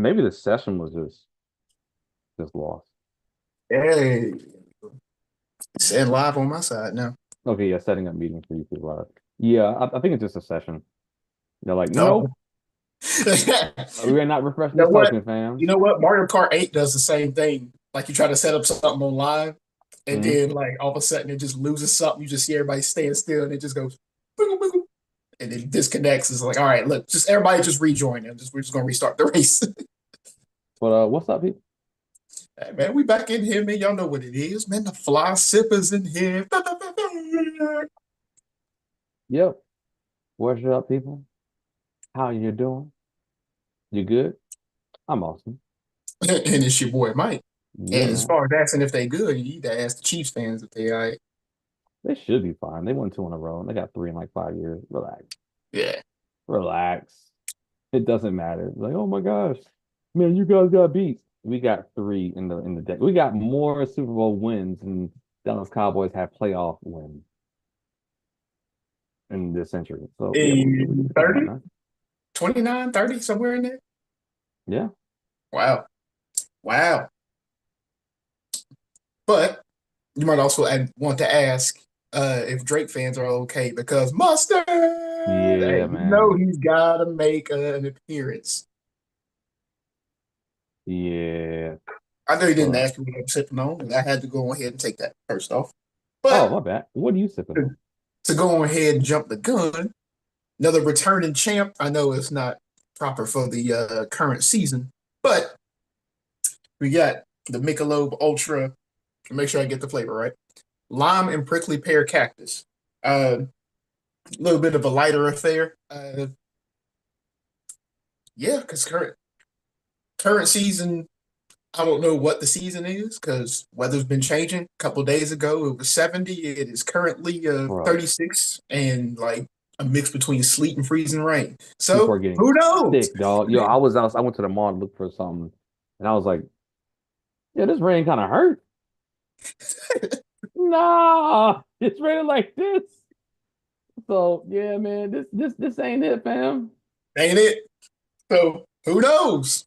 Maybe the session was just lost. Hey, said live on my side now. Okay, yeah, setting up meeting for YouTube Live. Yeah, I think it's just a session. They're like, No. nope, You we're not refreshing know this what? token, fam. You know what? Mario Kart 8 does the same thing. Like you try to set up something on live, and Hmm. then like all of a sudden it just loses something. You just see everybody stand still, and it just goes, boom, boom, and it disconnects. It's like, all right, look, just everybody just rejoin, and just we're just gonna restart the race. But what's up, people? Hey, man, we back in here, man. Y'all know what it is, man. The fly sippers in here. Yep, what's up, people? How you doing? You good? I'm awesome. And it's your boy Mike. Yeah, And as man. far as asking if they good, you need to ask the Chiefs fans if they all right. They should be fine. They won two in a row. And they got three in like 5 years. Relax. Yeah. Relax. It doesn't matter. It's like, oh my gosh, man, you guys got beat. We got three in the deck. We got more Super Bowl wins than Dallas Cowboys have playoff wins in this century. So yeah, we can talk about 30, that. 29, 30, somewhere in there. Yeah. Wow. Wow. But you might also want to ask if Drake fans are okay because Mustard, hey, Yeah, you know man. he's got to make an appearance. Yeah. I know you didn't But ask me what I'm sipping on, and I had to go ahead and take that first off. oh, But my bad. What are you sipping to, on? to go ahead and jump the gun, another returning champ. I know it's not proper for the current season, but we got the Michelob Ultra. Make sure I get the flavor right. Lime and prickly pear cactus. A little bit of a lighter affair. Yeah, because current season, I don't know what the season is because weather's been changing. A couple days ago, it was 70. It is currently Bro, 36 and like a mix between sleet and freezing rain. people are So getting who knows? sick, dog. Yo, I went to the mall to look for something, and I was like, yeah, this rain kind of hurt. Nah, it's raining like this. So yeah, man, this ain't it, fam. Ain't it? So who knows?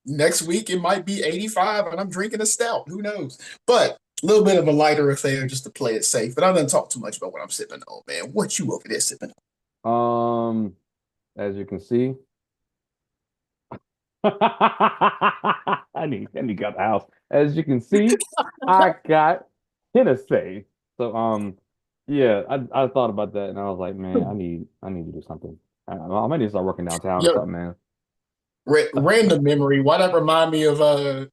Next week it might be 85 and I'm drinking a stout. Who knows? But a little bit of a lighter affair just to play it safe. But I didn't talk too much about what I'm sipping on, man. What you over there sipping Um, as you can see, I need to get out the house. As you can see, I got Hennessy. So yeah, I thought about that and I was like, man, on? I need to do something. I might need to start working downtown or Yo, something, man. random memory. Why that remind me of what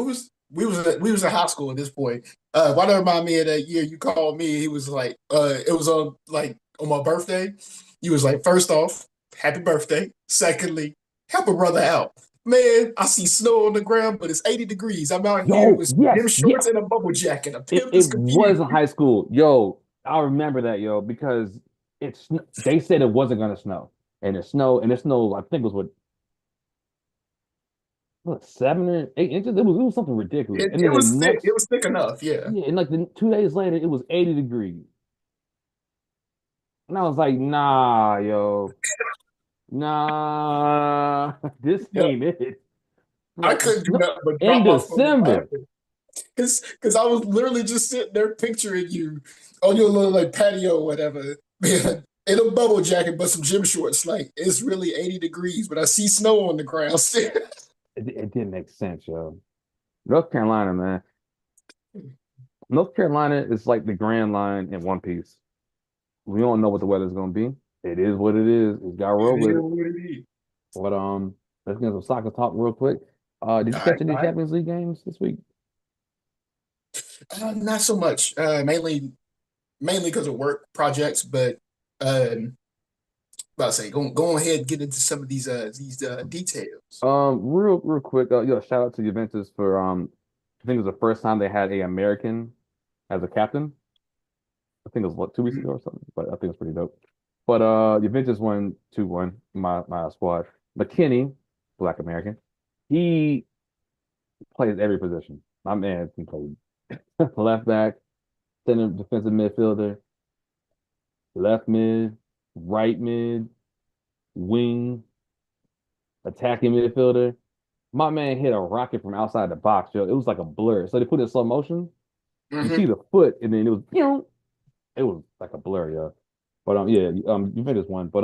was we was in high school at this point. Why that remind me of that year you called me? He was like, it was on like on my birthday. He was like, first off, happy birthday. Secondly, help a brother out. Man, I see snow on the ground, but it's 80 degrees. I'm out here Yo, with some gym yes, shorts yes. and a bubble jacket. A It pimp it is was confused. in high school. Yo, I remember that, yo, because they said it wasn't gonna snow. And it snowed, I think it was what 7 or 8 inches. It was something ridiculous. And then It the was thick. It next, was thick enough. Yeah. yeah, and like the 2 days later, it was 80 degrees. And I was like, nah, yo, nah, this Yeah. ain't it. I Like couldn't do snow nothing but in drop my phone December. laughing. Cause I was literally just sitting there picturing you on your little like patio or whatever, man, in a bubble jacket but some gym shorts. Like it's really 80 degrees, but I see snow on the ground still. It didn't make sense, yo. North Carolina, man. North Carolina is like the Grand Line in One Piece. We don't know what the weather's gonna be. It is what it is. We got to roll It is with it. what it is. But let's get some soccer talk real quick. Did you All right, catch any all right. Champions League games this week? Not so much. Mainly because of work projects, but about to say go ahead and get into some of these details. Real quick. Yo, shout out to Juventus for I think it was the first time they had a American as a captain. I think it was what 2 weeks ago or something. But I think it's pretty dope. But Juventus won 2-1. My squad. McKinney, Black American. He plays every position. My man can play left back, center defensive midfielder, left mid, right mid, wing. attacking midfielder. My man hit a rocket from outside the box, yo. It was like a blur. So they put it in slow motion. You Hmm. see the foot, and then it was, it was like a blur, yo. But yeah, Juventus won. But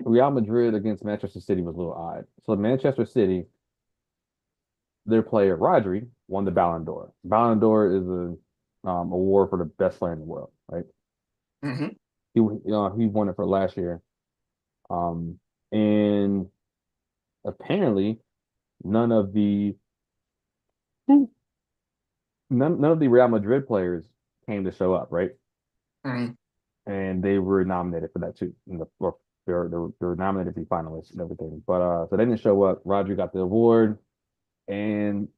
Real Madrid against Manchester City was a little odd. So Manchester City, their player Rodri won the Ballon d'Or. Ballon d'Or is a award for the best player in the world, right? Hmm. He won it for last year. Um, and apparently none of the none of the Real Madrid players came to show up, right? Hmm. And they were nominated for that too. Or they were nominated to be finalists and everything. But so they didn't show up. Rodri got the award, and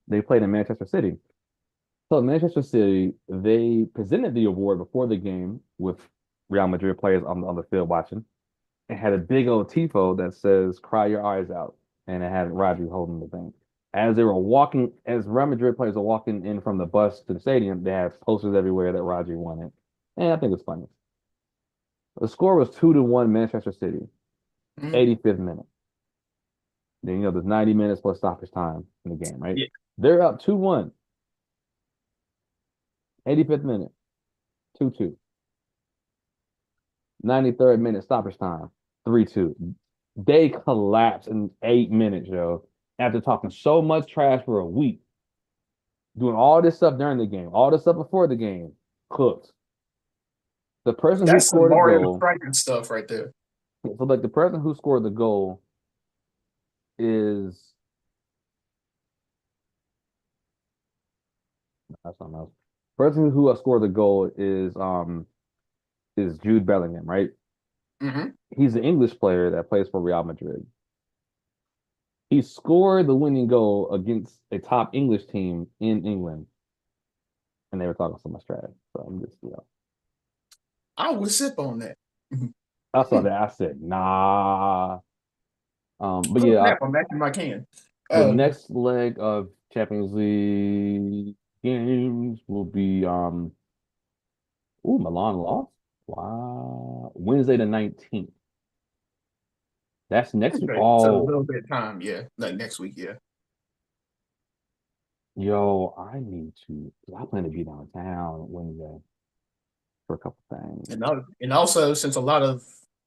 they played in Manchester City. So Manchester City, they presented the award before the game with Real Madrid players on the field watching, and had a big old tifo that says "Cry your eyes out," and it had Rodri holding the thing. As they were walking, as Real Madrid players were walking in from the bus to the stadium, they had posters everywhere that Rodri won it, and I think it's funny. The score was 2-1 Manchester City, Hmm. 85th minute. Then there's 90 minutes plus stoppage time in the game, right? Yeah. They're up 2-1, 85th minute, 2-2. 93rd minute stoppage time, 3-2. They collapsed in 8 minutes, yo. After talking so much trash for a week, doing all this stuff during the game, all this stuff before the game, cooked. The person who That's some scored the Mario goal, striking stuff right there. so like the person who scored the goal is that's something else. Person who scored the goal is Jude Bellingham, right? Hmm. He's an English player that plays for Real Madrid. He scored the winning goal against a top English team in England, and they were talking so much trash. So I'm just, I would sip on that. I saw that. I said, nah. But Cool yeah, nap. I'm back in my can. the Uh, next leg of Champions League games will be Milan lost. Wow. Wednesday the 19th. That's next week. okay, so a Oh, little bit of time. Yeah, like next week. Yeah. yo, I need to. I plan to be downtown Wednesday for a couple things. And also, since a lot of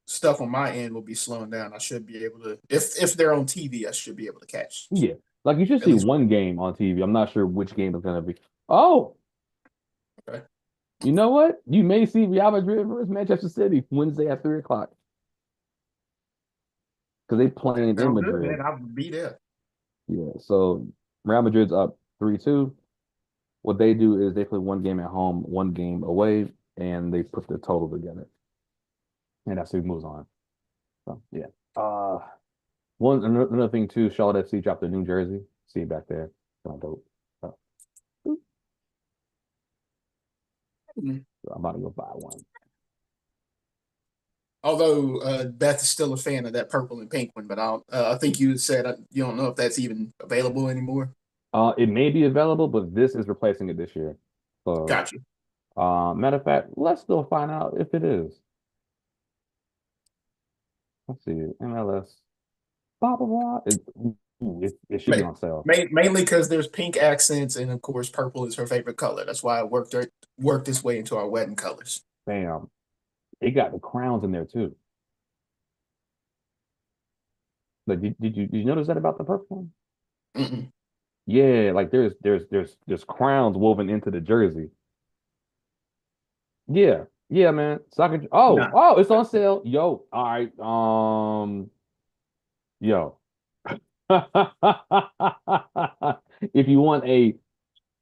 stuff on my end will be slowing down, I should be able to, if they're on TV, I should be able to catch Yeah. Like you should at see least one one. game on TV. I'm not sure which game it's gonna be. Oh, Okay. you know what? You may see Real Madrid versus Manchester City Wednesday at 3 o'clock because they playing in Sounds good, man. Madrid. I'll be there. Yeah. So Real Madrid's up 3-2. What they do is they play one game at home, one game away, and they put the total together. And that's who moves on. So yeah. Another thing too, Charlotte FC dropped a New Jersey. See it back there. Kind of dope. So, Mhm. I'm about to go buy one. Although Beth is still a fan of that purple and pink one, but I think you said you don't know if that's even available anymore. It may be available, but this is replacing it this year. So, Gotcha. matter of fact, let's go find out if it is. Let's see, MLS. Blah blah blah. It should be Ma- on sale. Mainly because there's pink accents, and of course, purple is her favorite color. That's why it worked its way into our wedding colors. Bam. It got the crowns in there too. Like, did you notice that about the purple one? Mm-mm. Yeah, like there's crowns woven into the jersey. Yeah, yeah, man. Soccer. Oh, Nah. oh, it's on sale. Yo, all right. Yo. If you want a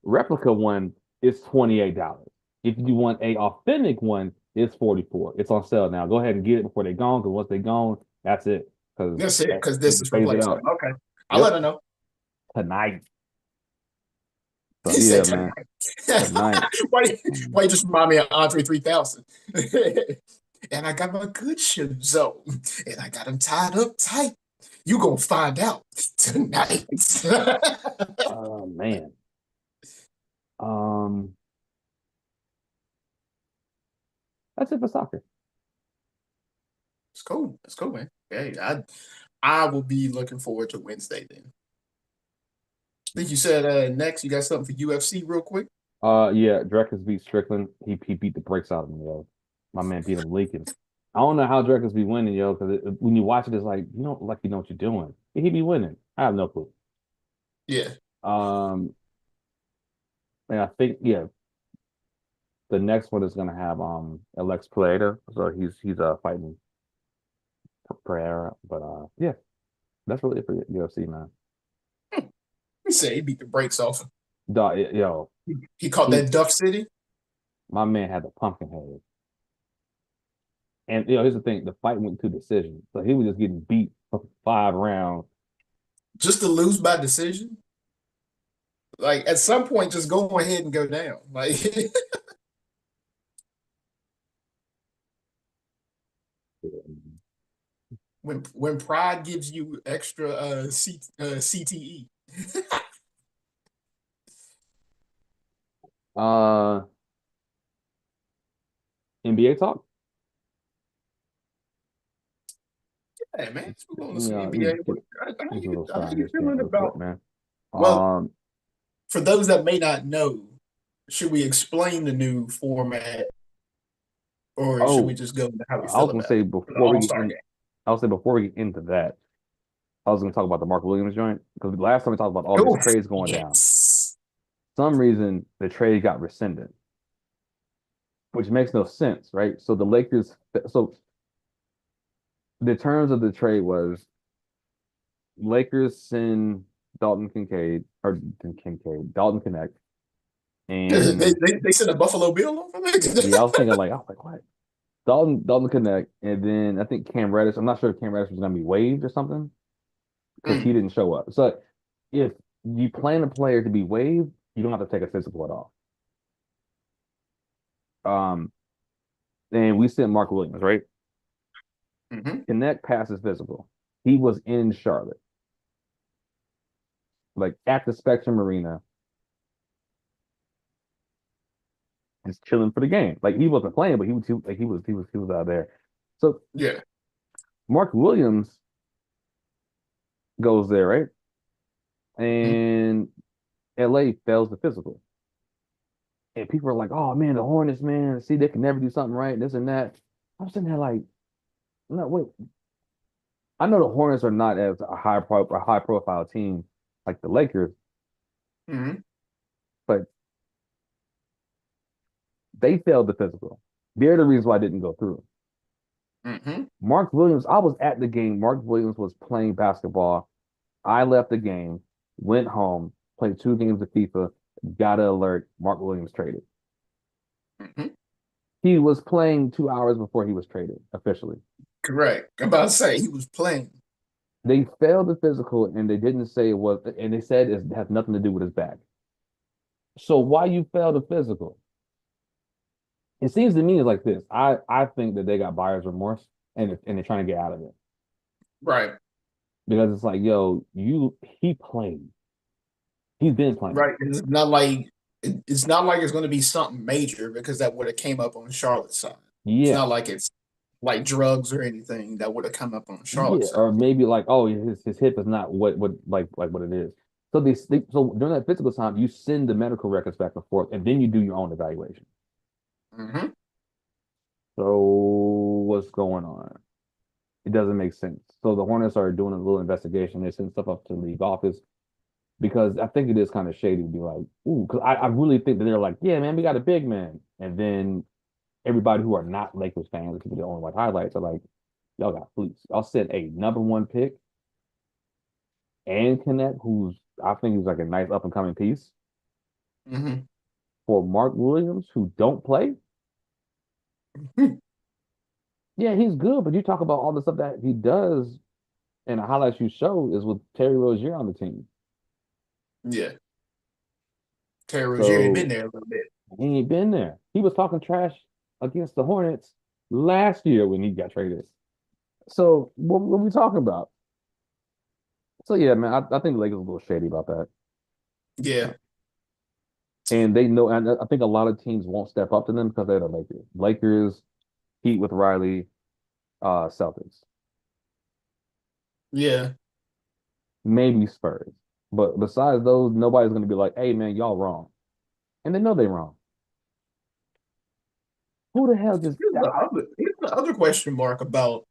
replica one, it's $28. If you want a authentic one, it's 44. It's on sale now. Go ahead and get it before they're gone, because once they're gone, that's it. Because That's it, because this they is phase it replacement. out. Okay. I'll let Yep. her know. Tonight. So He yeah, said man. tonight. Tonight. Why you just remind me of Andre 3000? And I got my good shoes on, and I got them tied up tight. You gonna find out tonight. Oh man. Um, that's it for soccer. It's cool. It's cool, man. Hey, I will be looking forward to Wednesday then. I think you said next you got something for UFC real quick. Yeah, Drekus beat Strickland. He beat the brakes out of him, yo. My man beat him leaking. I don't know how Drekus be winning, yo, because when you watch it, it's like you don't like you know what you're doing. He be winning. I have no clue. Yeah. Um, and I think yeah, the next one is gonna have Alex Pereira, so he's fighting Pereira. But yeah, that's really it for UFC, man. He said he beat the brakes off. Dog, yo, He caught he that Duff City. my man had the pumpkin head. And here's the thing: the fight went to decision, so he was just getting beat for 5 rounds. Just to lose by decision. Like at some point, just go ahead and go down. Like when pride gives you extra CTE. Uh, NBA talk. Hey man, let's move on to some Yeah, NBA. let me get a little How sign you this game feeling real quick, about? man. Well, Um, for those that may not know, should we explain the new format, or should we oh, just go into how we I was feel gonna about say it? The before we All get Star in, game. I'll say before we get into that, I was gonna talk about the Mark Williams joint because last time we talked about all these Oh trades going down. yes. Some reason the trade got rescinded, which makes no sense, right? So the Lakers, so the terms of the trade was Lakers send Dalton Kincaid or Dalton Connect, and They sent a Buffalo Bill over yeah, there. I was like, what? Dalton Connect, and then I think Cam Reddish. I'm not sure if Cam Reddish was going to be waived or something because he Mm, didn't show up. So if you plan a player to be waived, you don't have to take a physical at all. Um, and we sent Mark Williams, right? mhm. Connect passes physical. He was in Charlotte, like at the Spectrum Arena, just chilling for the game. Like he wasn't playing, but he was out there. So Yeah. Mark Williams goes there, right? Mhm. And LA fails the physical. And people are like, "Oh man, the Hornets, man, see they can never do something right, this and that." I'm sitting there like, no, wait. I know the Hornets are not as a high profile team like the Lakers, Mhm. but they failed the physical. They're the reason why I didn't go through. Mhm. Mark Williams, I was at the game. Mark Williams was playing basketball. I left the game, went home, played 2 games of FIFA, got an alert. Mark Williams traded. Mhm. He was playing 2 hours before he was traded officially. Correct. I'm about to say he was playing. They failed the physical and they didn't say it was, and they said it has nothing to do with his back. So why you failed the physical? It seems to me like this. I think that they got buyer's remorse and they're trying to get out of it Right. because it's like, yo, he played. He's been playing. Right. It's not like it's going to be something major because that would have came up on Charlotte's side. It's Yeah, not like it's like drugs or anything that would have come up on yeah, Charlotte's side. or maybe like, oh, his hip is not what like what it is. So so during that physical time, you send the medical records back and forth, and then you do your own evaluation. Hmm. So what's going on? It doesn't make sense. So the Hornets are doing a little investigation. They send stuff up to the league office because I think it is kind of shady to be like, ooh, because I really think that they're like, yeah, man, we got a big man. And then everybody who are not Lakers fans, people that only watch highlights, are like, y'all got fleets. Y'all sent a #1 pick and Connect, who's I think he's like a nice up and coming piece Hmm. for Mark Williams, who don't play. Yeah, he's good, but you talk about all the stuff that he does and the highlights you show is with Terry Rozier on the team. Yeah. Terry Rozier had been So there a little bit. he ain't been there. He was talking trash against the Hornets last year when he got traded. So what are we talking about? So yeah, man, I think the Lakers are a little shady about that. Yeah. And they know, and I think a lot of teams won't step up to them because they're the Lakers. Lakers, Heat with Riley, Celtics, Yeah. maybe Spurs. But besides those, nobody's gonna be like, "Hey, man, y'all wrong," and they know they're wrong. Who the hell just Here's the other question mark about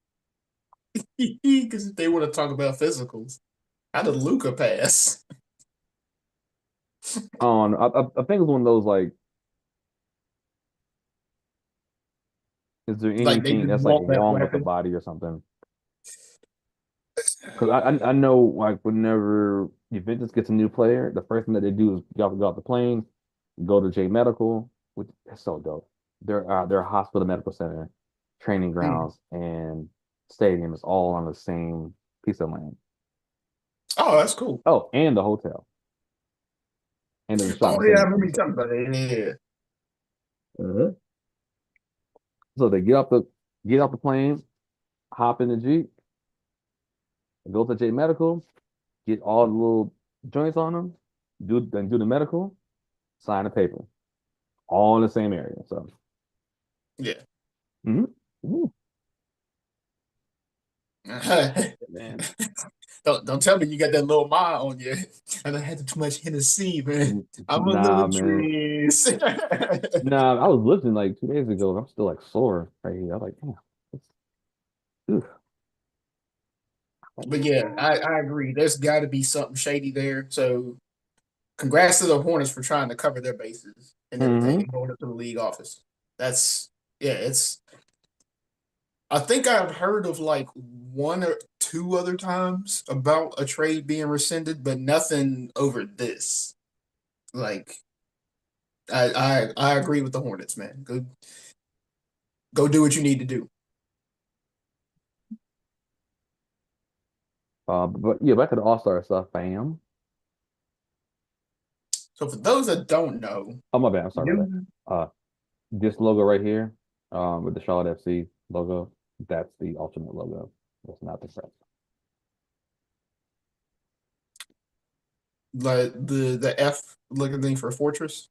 because if they want to talk about physicals, how did Luca pass? on? I think it's one of those like, is there Like they anything just that's like want that wrong with the weapon. body or something? Because I know like whenever Juventus gets a new player, the first thing that they do is go off the plane, go to J Medical, which is so dope. Their hospital medical center, training Hmm. grounds, and stadium is all on the same piece of land. Oh, that's cool. Oh, and the hotel and then the Oh shopping yeah, I center remember too. you talking about it. Yeah. Mhm. So they get off the plane, hop in the Jeep, go to J Medical, get all the little joints on them, do the medical, sign the paper, all in the same area. So. Yeah. Mhm. Mhm. Yeah. Man. Don't tell me you got that little mile on you. I done had too much Hennessy, man. I'm under the Nah, man. trees. Nah, I was lifting like 2 days ago. I'm still like sore right here. I was like, damn. Oof. But yeah, I agree. There's got to be something shady there. So congrats to the Hornets for trying to cover their bases and everything Mm-hmm. and going up to the league office. That's yeah, it's I think I've heard of like one or two other times about a trade being rescinded, but nothing over this. Like I agree with the Hornets, man. Go do what you need to do. But yeah, back to the All-Star stuff, fam. So for those that don't know, Oh my bad. I'm sorry about new that. This logo right here, with the Charlotte FC logo, that's the ultimate logo. That's not the press. like the F looking thing for Fortress.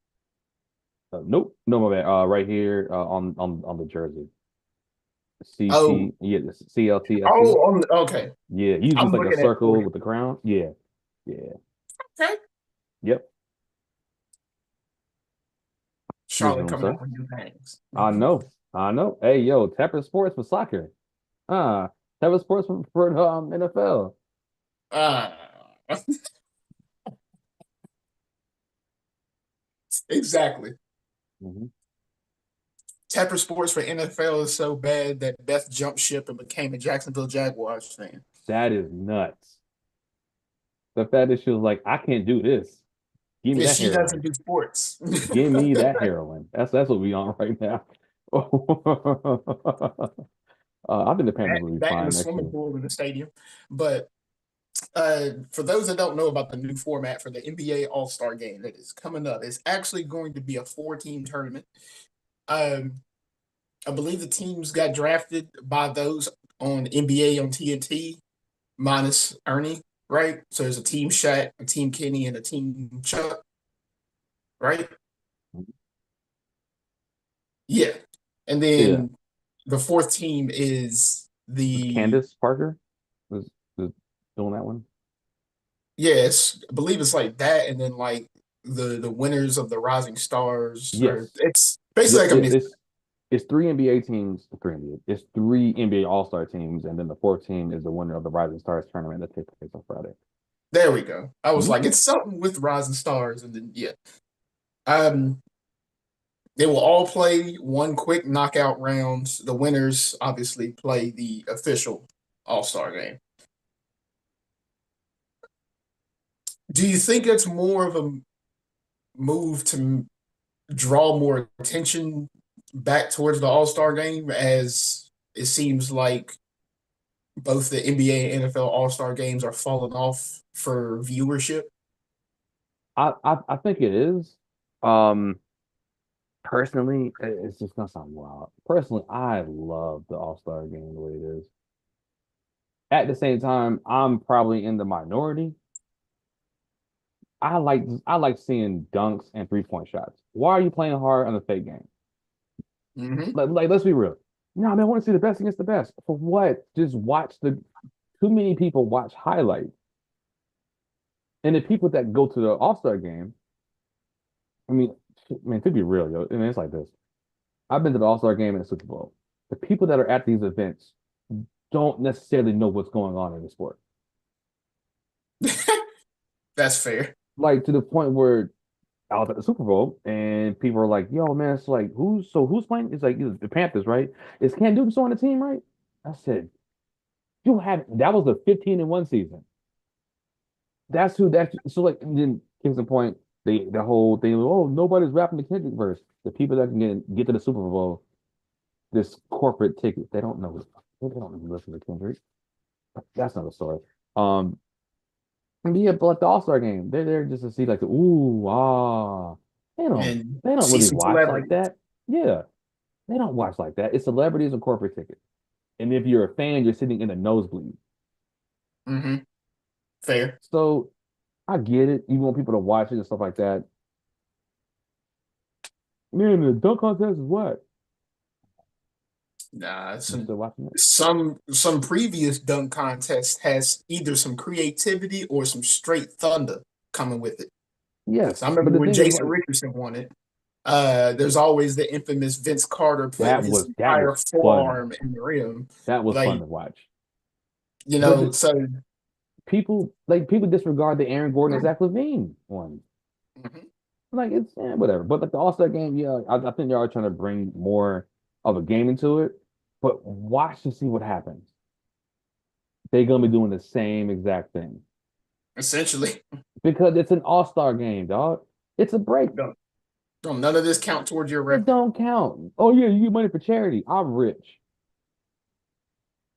Nope, no my bad. Right here, on the jersey, Oh, CT, yeah, CLTFC. oh, okay. Yeah, usually I'm it's like a looking at circle Fortress. with the crown. Yeah, yeah, Okay. yep. Use Charlotte them, coming sir. up with new things. I know. I know. Hey, yo, Tepper Sports for soccer. Ah, Tepper Sports for the NFL. Uh, exactly. Hmm. Tepper Sports for NFL is so bad that Beth jumped ship and became a Jacksonville Jaguars fan. That is nuts. The fact that she was like, I can't do this. Give me And that she heroin. doesn't do sports. Give me that heroin. That's what we on right now. I think the Panthers will be That in the fine next swimming year. pool in the stadium. But for those that don't know about the new format for the NBA All Star Game that is coming up, it's actually going to be a four-team tournament. Um, I believe the teams got drafted by those on NBA on TNT minus Ernie, right? So there's a team Shaq, a team Kenny, and a team Chuck, right? Yeah. And Yeah, then the fourth team is was the Candace Parker was doing that one. yes, I believe it's like that, and then like the winners of the Rising Stars, or Yes. it's basically Yep. like a It, mix. it's three NBA teams. Three NBA. It's three NBA All Star teams, and then the fourth team is the winner of the Rising Stars tournament that takes place on Friday. There we go. I was Mhm. like, it's something with Rising Stars, and then yeah. Um, they will all play one quick knockout round. The winners obviously play the official All Star game. Do you think it's more of a move to draw more attention back towards the All Star game, as it seems like both the NBA and NFL All Star games are falling off for viewership? I think it is. Um, Personally, it's just gonna sound wild. Personally, I love the All Star game the way it is. At the same time, I'm probably in the minority. I like seeing dunks and 3-point shots. Why are you playing hard on a fake game? Hmm. Like let's be real. No, man, I want to see the best against the best. For what? Just watch the. Too many people watch highlights, and the people that go to the All Star game. I mean, man, to be real, yo, I mean, it's like this. I've been to the All Star game and the Super Bowl. The people that are at these events don't necessarily know what's going on in the sport. That's fair. Like to the point where I was at the Super Bowl and people are like, "Yo, man, it's like who's playing?" It's like the Panthers, right? Is Cam Newton still on the team, right? I said, "You have that was the 15-1 season. That's who that's so like." And then Kingston Point, the whole thing. Oh, nobody's rapping the Kendrick verse. The people that can get to the Super Bowl, this corporate ticket, they don't know. They don't listen to Kendrick. That's not a story. Um, yeah, but like the All Star game, they're there just to see like the ooh ah. They don't And they don't see really some watch like celebrities. that. Yeah, they don't watch like that. It's celebrities and corporate tickets. And if you're a fan, you're sitting in a nosebleed. Mm-hmm. Fair. So I get it. You want people to watch it and stuff like that. Man, the dunk contest is what? Nah, You some still watching it? some previous dunk contest has either some creativity or some straight thunder coming with it. Because I Yes, but remember the when thing is Jason like Richardson won it, there's always the infamous Vince Carter putting his that entire was fun. forearm in the rim. That was fun Like, to watch. you But know, so people disregard the Aaron Gordon and Zach LaVine one. mhm. Like it's whatever. But like the All Star game, yeah, I think they are trying to bring more of a game into it. But watch to see what happens. They're gonna be doing the same exact thing Essentially, because it's an All Star game, dog. It's a break. don't none of this count towards your It record. don't count. Oh yeah, you get money for charity. I'm rich.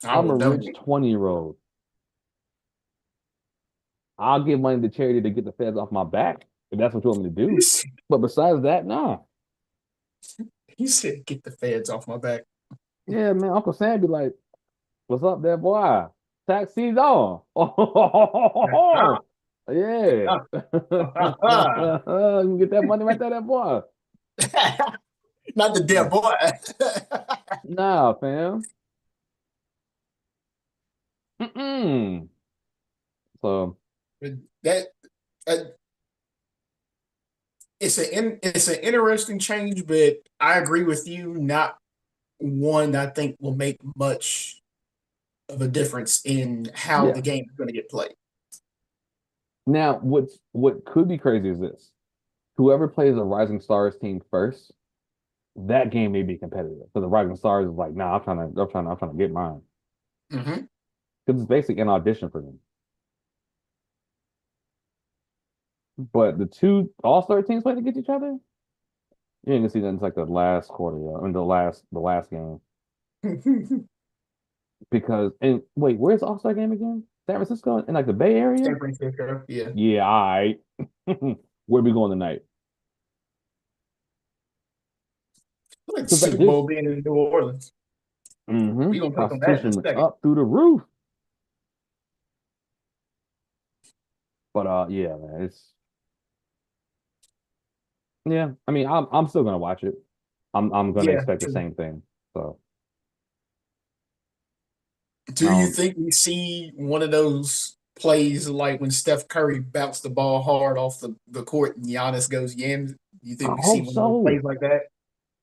I I'm a will rich donate. 20-year-old. I'll give money to charity to get the feds off my back if that's what you want me to He do. said, But besides that, nah. he said, "Get the feds off my back." Yeah, man. Uncle Sam be like, "What's up, there, boy? Taxi's on." Ah, Yeah. ah, ah. You get that money right there, that boy. Not the dead boy. Nah, fam. Mm-mm. So But that uh, it's an interesting change, but I agree with you. Not one I think will make much of a difference in how yeah. the game is going to get played. Now, what could be crazy is this: whoever plays the Rising Stars team first, that game may be competitive. So the Rising Stars is like, nah, I'm trying to get mine Hmm. because it's basically an audition for them. But the two All-Star teams playing against each other, you ain't gonna see that until like the last quarter, I mean the last game. Because and wait, where's the All-Star game again? San Francisco in like the Bay Area? San Francisco, yeah. Yeah, all right. Where we going tonight? Like Because like Super this, Bowl being in New Orleans. We're gonna touch on that in a prostitution went second. up through the roof. But yeah, man, it's yeah. I mean, I'm still gonna watch it. I'm gonna Yeah. expect the same thing. So Do you um, think we see one of those plays like when Steph Curry bounced the ball hard off the court and Giannis goes yams? Do you I think we see hope one of those so. plays like that?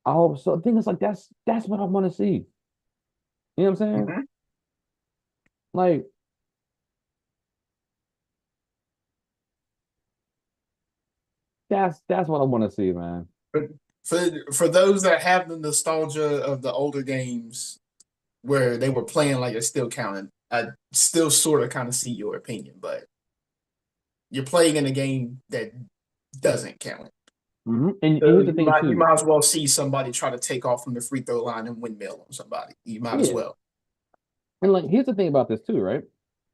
I hope so. The thing is, like that's what I want to see. You know what I'm saying? Mhm. Like that's what I want to see, man. But for those that have the nostalgia of the older games where they were playing like it's still counting, I still sort of kind of see your opinion, but you're playing in a game that doesn't count. And So here's the thing you too. might as well see somebody try to take off from the free throw line and windmill on somebody. You might as Yeah, well. and like here's the thing about this too, right?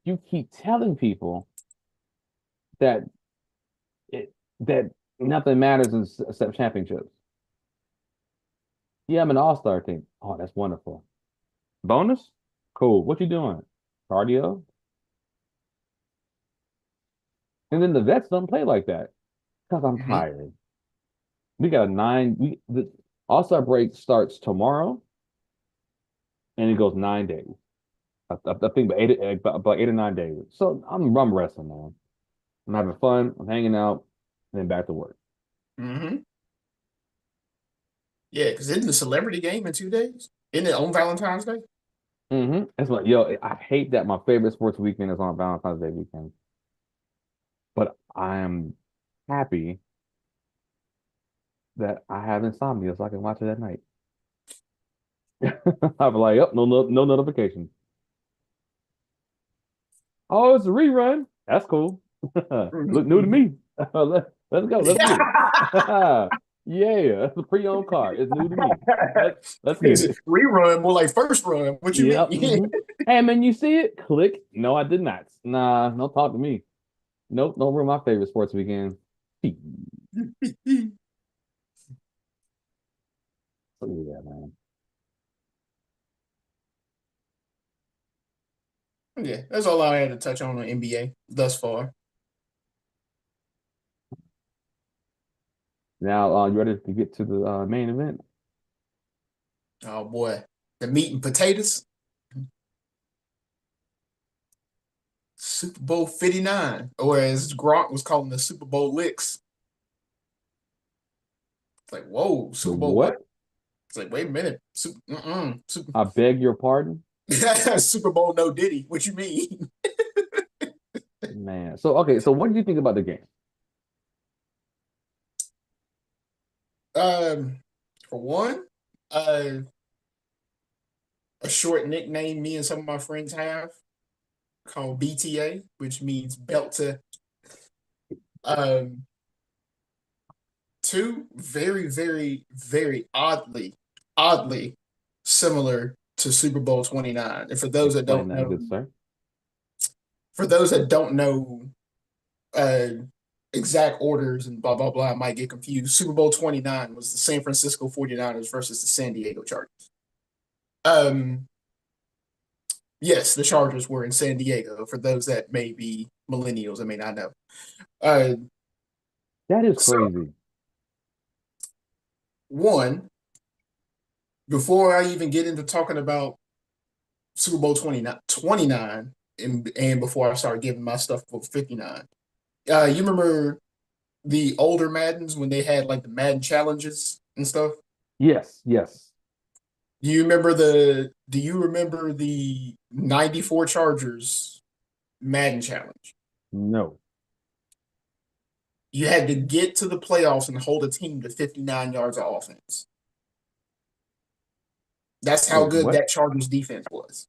You keep telling people that that nothing matters except championships. Yeah, I'm an all-star team. Oh, that's wonderful. Bonus? Cool. What you doing? Cardio? And then the vets don't play like that because I'm Mhm. tired. We got a nine. The All-Star break starts tomorrow. and it goes 9 days. I think about 8 or 9 days. So I'm resting, man. I'm having fun. I'm hanging out, and then back to work. Mm-hmm. Yeah, because isn't the celebrity game in 2 days? Isn't it on Valentine's Day? It's like, yo, I hate that my favorite sports weekend is on Valentine's Day weekend, but I am happy that I have insomnia so I can watch it at night. I'm like, oh, no notification. Oh, it's a rerun. That's cool. Look new to Mhm. me. Let's go. Let's get it. Yeah, that's a pre-owned car. It's new to me. Let's get It's it. rerun, more like first run. What you Yeah. mean? Hey man, you see it? Click. No, I did not. Nah, don't talk to me. Nope, don't ruin my favorite sports weekend. Look at that, man. Yeah, that's all I had to touch on NBA thus far. Now, you ready to get to the main event? Oh boy, the meat and potatoes. Super Bowl 59, or as Gronk was calling the Super Bowl licks. It's like, whoa, The Super Bowl what? what? It's like, wait a minute. Super, I beg your pardon, Super Bowl no Diddy. What you mean? man. So, okay, so what do you think about the game? Um, for one, uh, a short nickname me and some of my friends have called BTA, which means belt to. Um, two, very, very, very oddly similar to Super Bowl 29. And Explain that, good sir. for those that don't know uh exact orders and blah blah blah, I might get confused. Super Bowl 29 was the San Francisco 49ers versus the San Diego Chargers. Um yes, the Chargers were in San Diego for those that may be millennials and may not know. Uh That is so crazy. one, before I even get into talking about Super Bowl 29, and before I start giving my stuff for 59. You remember the older Maddens when they had like the Madden challenges and stuff? Yes, yes. Do you remember the 94 Chargers Madden challenge? No. You had to get to the playoffs and hold a team to 59 yards of offense. That's how Wait, good what? that Chargers defense was.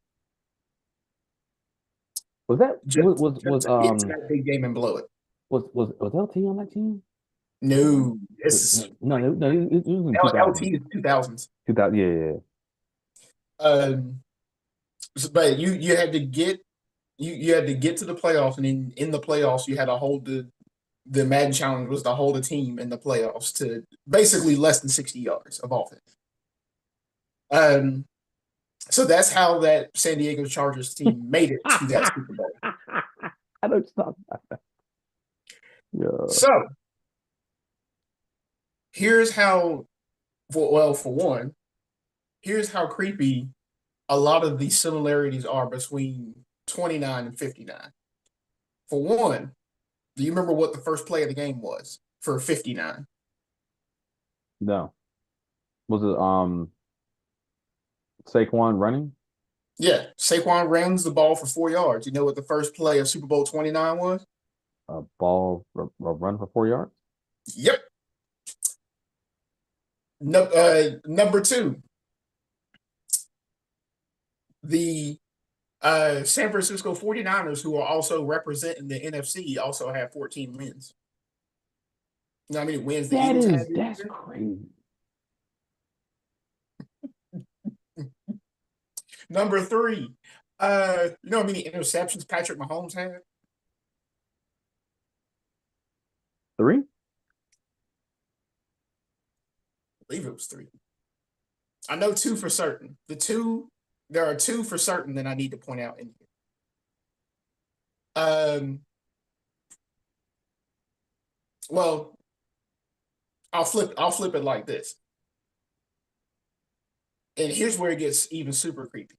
Was that Just to get to that big game and blow it. was LT on that team? No, No, it's no, it was in 2000. LT is 2000s. 2000, yeah, yeah, yeah. Um, but you had to get you had to get to the playoffs, and in the playoffs you had to hold the Madden challenge was to hold a team in the playoffs to basically less than 60 yards of offense. Um, so that's how that San Diego Chargers team made it to that Super Bowl. I don't stop. Yeah. So here's how, for one, here's how creepy a lot of these similarities are between 29 and 59. For one, do you remember what the first play of the game was for 59? No. Was it Saquon running? Yeah, Saquon runs the ball for 4 yards. You know what the first play of Super Bowl 29 was? A run for 4 yards? Yep. No, number two, the San Francisco 49ers, who are also representing the NFC, also have 14 wins. You know how many wins the Eagles had this That's year? crazy. Number three, you know how many interceptions Patrick Mahomes had? I 3? believe it was three. I know two for certain. There are two for certain that I need to point out in here. Um, well, I'll flip it like this. And here's where it gets even super creepy.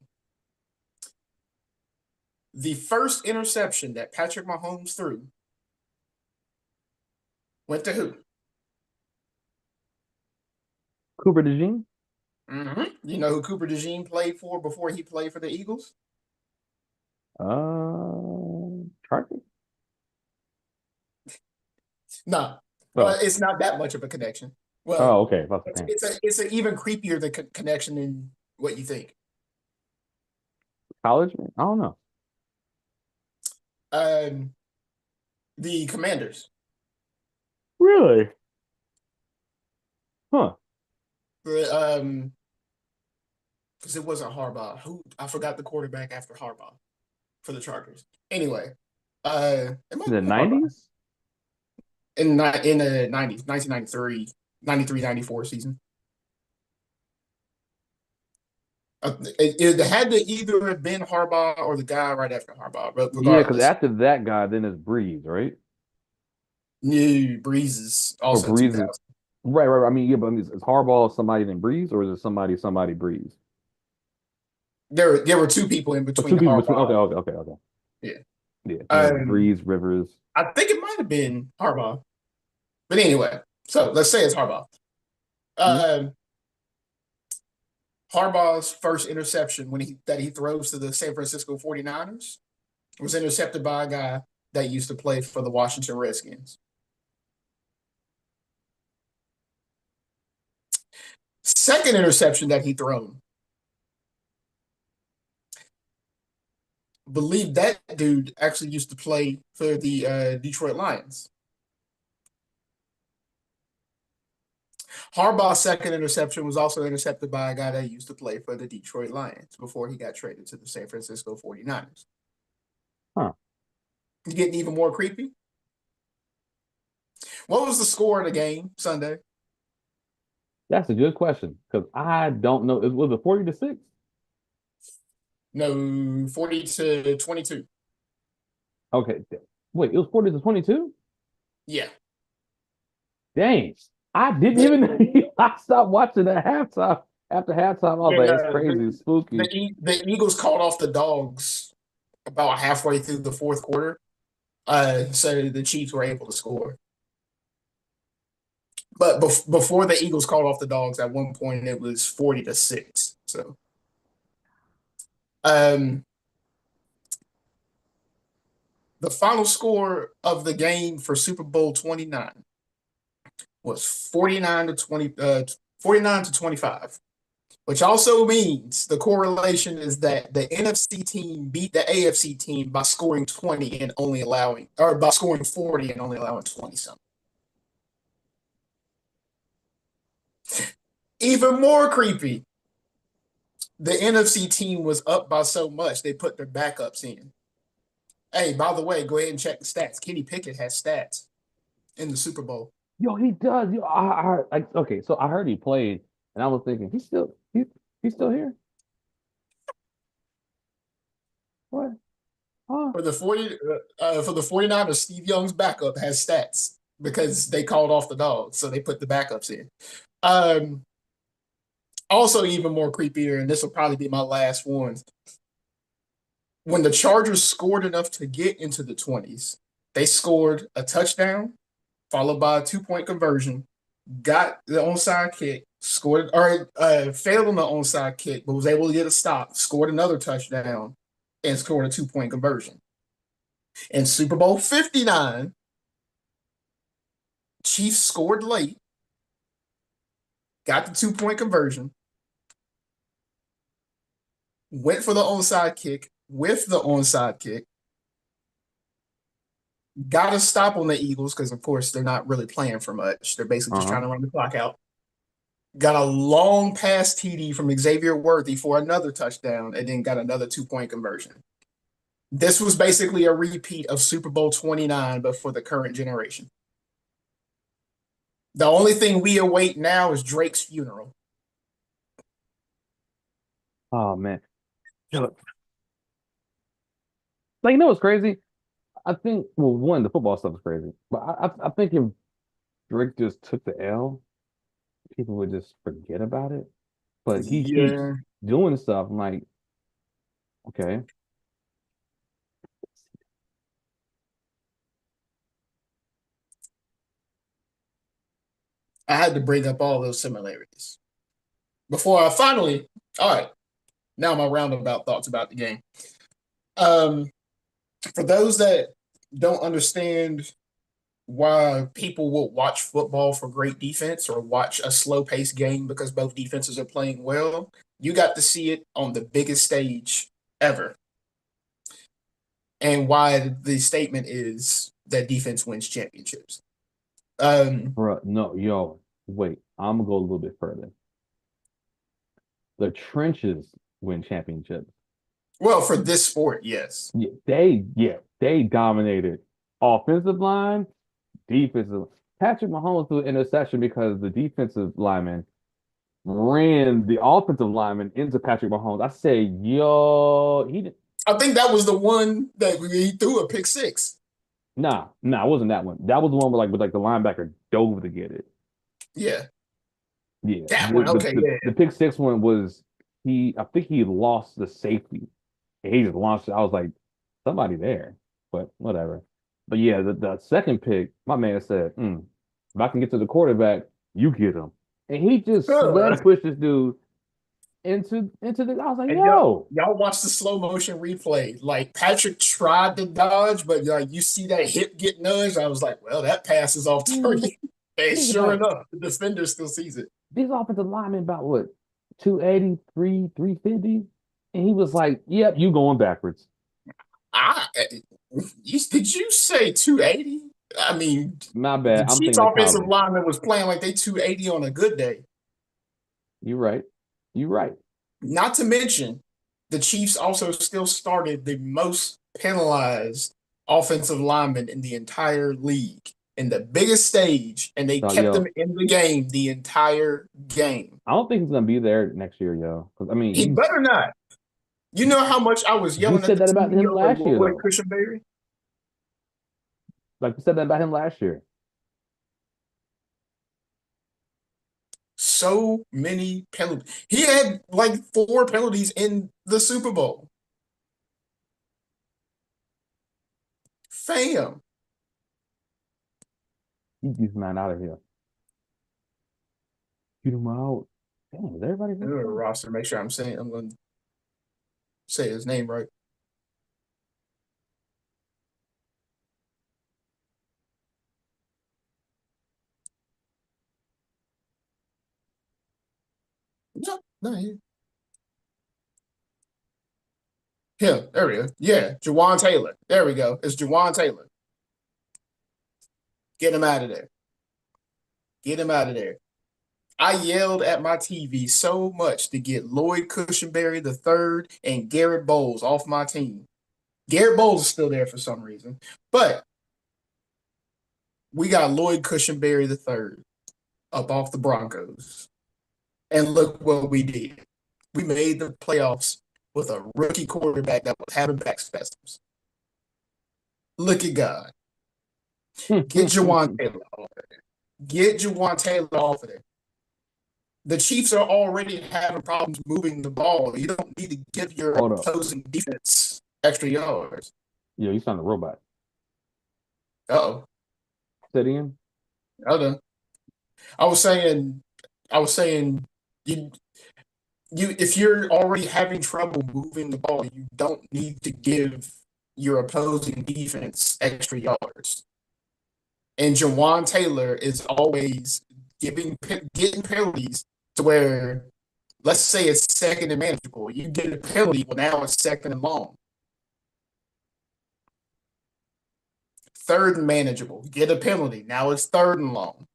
The first interception that Patrick Mahomes threw went to who? Cooper DeJean? You know who Cooper DeJean played for before he played for the Eagles? Chargers? No, Oh, it's not that much of a connection. Well, oh, okay. That's the thing. it's an even creepier connection than what you think. College? I don't know. Um, the Commanders. Really? Huh. The because it wasn't Harbaugh. Who I forgot the quarterback after Harbaugh for the Chargers. Anyway, it might In have the been Harbaugh 90s? in the 90s, 1993, 93, 94 season. It had to either have been Harbaugh or the guy right after Harbaugh, but Yeah, because regardless, after that guy, then it's Breeze, right? New Breeze Or also Breeze is 2000. right. I mean, yeah, but I mean, is Harbaugh somebody named Breeze, or is it somebody Breeze? There were two people in Or between two people between. Harbaugh. Okay. Yeah. Yeah, Um, Breeze, Rivers. I think it might have been Harbaugh. But anyway, so let's say it's Harbaugh. Mhm. Um, Harbaugh's first interception that he throws to the San Francisco 49ers was intercepted by a guy that used to play for the Washington Redskins. Second interception that he thrown, believe that dude actually used to play for the Detroit Lions. Harbaugh's second interception was also intercepted by a guy that used to play for the Detroit Lions before he got traded to the San Francisco 49ers. Huh. You getting even more creepy? What was the score of the game Sunday? That's a good question because I don't know. Was it 40-6? No, 40-22. Okay. Wait, it was 40-22? Yeah. Dang. I didn't The, even I stopped watching at halftime. After halftime, I was like, it's crazy, it's spooky. the Eagles called off the dogs about halfway through the fourth quarter. So the Chiefs were able to score. But before the Eagles called off the dogs, at one point it was 40-6. So um the final score of the game for Super Bowl 29 was 49-25, which also means the correlation is that the NFC team beat the AFC team by scoring 20 and only allowing, or by scoring 40 and only allowing 20 something. Even more creepy, the NFC team was up by so much they put their backups in. Hey, by the way, go ahead and check the stats. Kenny Pickett has stats in the Super Bowl. Yo, he does. Yo, like okay, so I heard he played, and I was thinking he's still here. What? Huh? For the 49ers, Steve Young's backup has stats because they called off the dogs, so they put the backups in. Um, Also, even more creepier, and this will probably be my last one. When the Chargers scored enough to get into the 20s, they scored a touchdown, followed by a 2-point conversion, got the onside kick, scored or failed on the onside kick, but was able to get a stop, scored another touchdown, and scored a 2-point conversion. In Super Bowl 59, Chiefs scored late, got the 2-point conversion, went for the onside kick with the onside kick, got a stop on the Eagles because, of course, they're not really playing for much. They're basically just trying to run the clock out. Got a long pass TD from Xavier Worthy for another touchdown, and then got another 2-point conversion. This was basically a repeat of Super Bowl 29, but for the current generation. The only thing we await now is Drake's funeral. Oh man. Yo, like you know what's crazy? I think well, one, the football stuff is crazy, but I think if Drake just took the L, people would just forget about it. but he keeps Yeah. doing stuff. I'm like, okay, I had to bring up all those similarities before I finally. All right, now my roundabout thoughts about the game. Um, for those that don't understand why people will watch football for great defense or watch a slow paced game because both defenses are playing well, you got to see it on the biggest stage ever. And why the statement is that defense wins championships. bro, no, yo, wait, I'm gonna go a little bit further. The trenches win championships. Well, for this sport, yes. Yeah, they dominated offensive line, defensive. Patrick Mahomes threw an interception because the defensive lineman ran the offensive lineman into Patrick Mahomes. I say, yo, he did, I think that was the one that he threw a pick six. nah, it wasn't that one. That was the one where like the linebacker dove to get it. Yeah, Yeah, that the one. the Okay, the, yeah. the pick six one was I think he lost the safety. And he just launched it. I was like, somebody there, but whatever. But yeah, the second pick, my man said, if I can get to the quarterback, you get him. And he just Uh, sled pushed this dude into the. I was like, and yo, y'all watch the slow motion replay. Like Patrick tried to dodge, but like you see that hip get nudged. I was like, well, that pass is off man, target. And think sure about it. enough, the defender still sees it. These offensive linemen about what 283, 350, and he was like, yep, you going backwards. I did you say 280? I mean, My the bad. I'm Chiefs thinking of offensive college. lineman was playing like they 280 on a good day. You're right. You're right. Not to mention, the Chiefs also still started the most penalized offensive lineman in the entire league in the biggest stage, and they So kept them yo, in the game the entire game. I don't think he's gonna be there next year, yo. Because I mean, He better not. You know how much I was you yelling at said the that about TV him over last year, Lloyd though. Cushenberry? Like you said that about him last year. So many penalties. He had like 4 penalties in the Super Bowl. Fam. Keep this man out of here. Get him out. Damn, is everybody Let me here? roster. Make sure I'm going to say his name right. No, no, him. There we go. Yeah, Jawan Taylor. There we go. It's Jawan Taylor. Get him out of there. Get him out of there. I yelled at my TV so much to get Lloyd Cushenberry the third and Garrett Bowles off my team. Garrett Bowles is still there for some reason, but we got Lloyd Cushenberry the third up off the Broncos, and look what we did. We made the playoffs with a rookie quarterback that was having back spasms. Look at God. Get Jawan Taylor off of there. Get Jawan Taylor off of there. The Chiefs are already having problems moving the ball. You don't need to give your Hold up. opposing defense extra yards. Yo, you sound a robot. Uh-oh. Say it again. Hold on. I was saying, I was saying, you if you're already having trouble moving the ball, you don't need to give your opposing defense extra yards. And Jawan Taylor is always getting penalties to where, let's say it's second and manageable. You get a penalty, well now it's second and long. Third and manageable, get a penalty. Now it's third and long.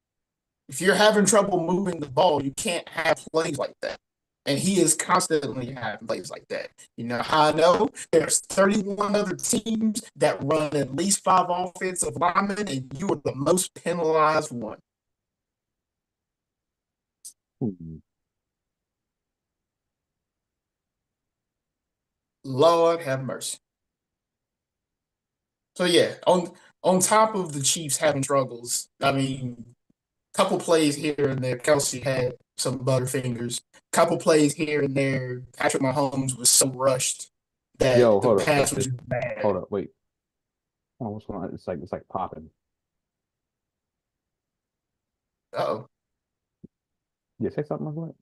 If you're having trouble moving the ball, you can't have plays like that. And he is constantly having plays like that. You know how I know? There's 31 other teams that run at least 5 offensive linemen, and you are the most penalized one. Hmm. Lord have mercy. So yeah, on top of the Chiefs having struggles, I mean, couple plays here and there. Kelsey had some Butterfingers. Couple plays here and there. Patrick Mahomes was so rushed Yo, that the hold up. pass was just bad. Hold up. Wait. Oh, what's going on? It's like popping. Oh, Yeah, say something like that.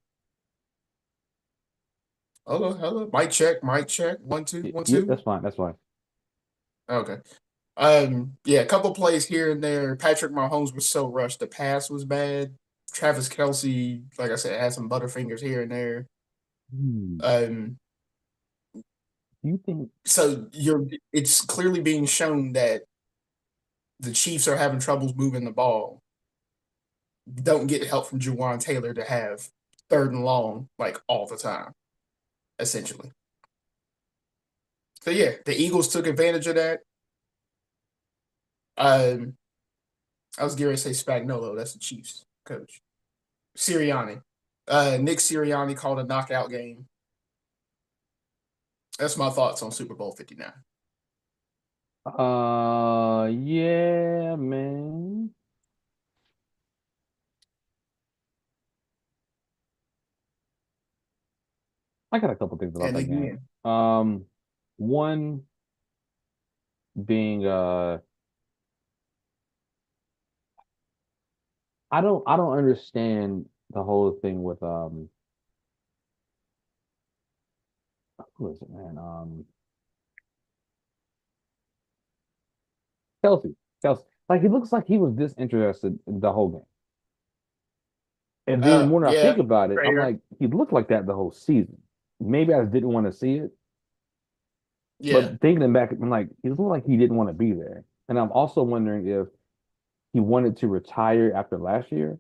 hello. Mic check, mic check. One, two, Yeah, one, yeah, two. that's fine. That's fine. Okay. Yeah, a couple plays here and there. Patrick Mahomes was so rushed. The pass was bad. Travis Kelsey, like I said, had some Butterfingers here and there. Hmm. Um, Do you think? so it's clearly being shown that the Chiefs are having troubles moving the ball. Don't get help from Juwan Taylor to have third and long like all the time, essentially. So yeah, the Eagles took advantage of that. Um, I was going to say Spagnuolo, that's the Chiefs coach. Sirianni. Nick Sirianni called a knockout game. That's my thoughts on Super Bowl 59. Yeah, man. I got a couple things about And that game. again, One being I don't understand the whole thing with who is it, man? Kelsey. Kelsey. Like he looks like he was disinterested in the whole game. And then when I yeah, think about it, I'm fair. like, he looked like that the whole season. Maybe I just didn't want to see it. Yeah. But thinking back, I'm like, he looked like he didn't want to be there. And I'm also wondering if he wanted to retire after last year,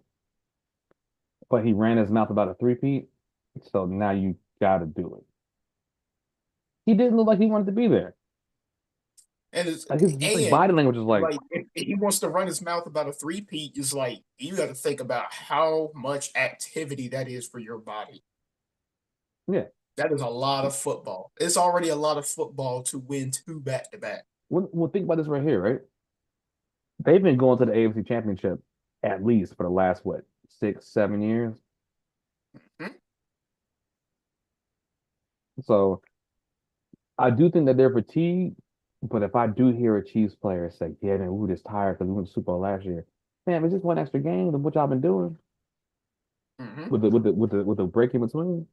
but he ran his mouth about a three-peat. So now you got to do it. He didn't look like he wanted to be there. And it's, Like his just like and body language is like, like if he wants to run his mouth about a three-peat, it's like you got to think about how much activity that is for your body. yeah. That is a lot of football. It's already a lot of football to win two back to back. Well, think about this right here, right? They've been going to the AFC Championship at least for the last what 6, 7 years. Hmm? So I do think that they're fatigued, but if I do hear a Chiefs player say, "Yeah, man, we were just tired because we went to Super Bowl last year," man, it's just one extra game than what y'all been doing Hmm. with the break in between.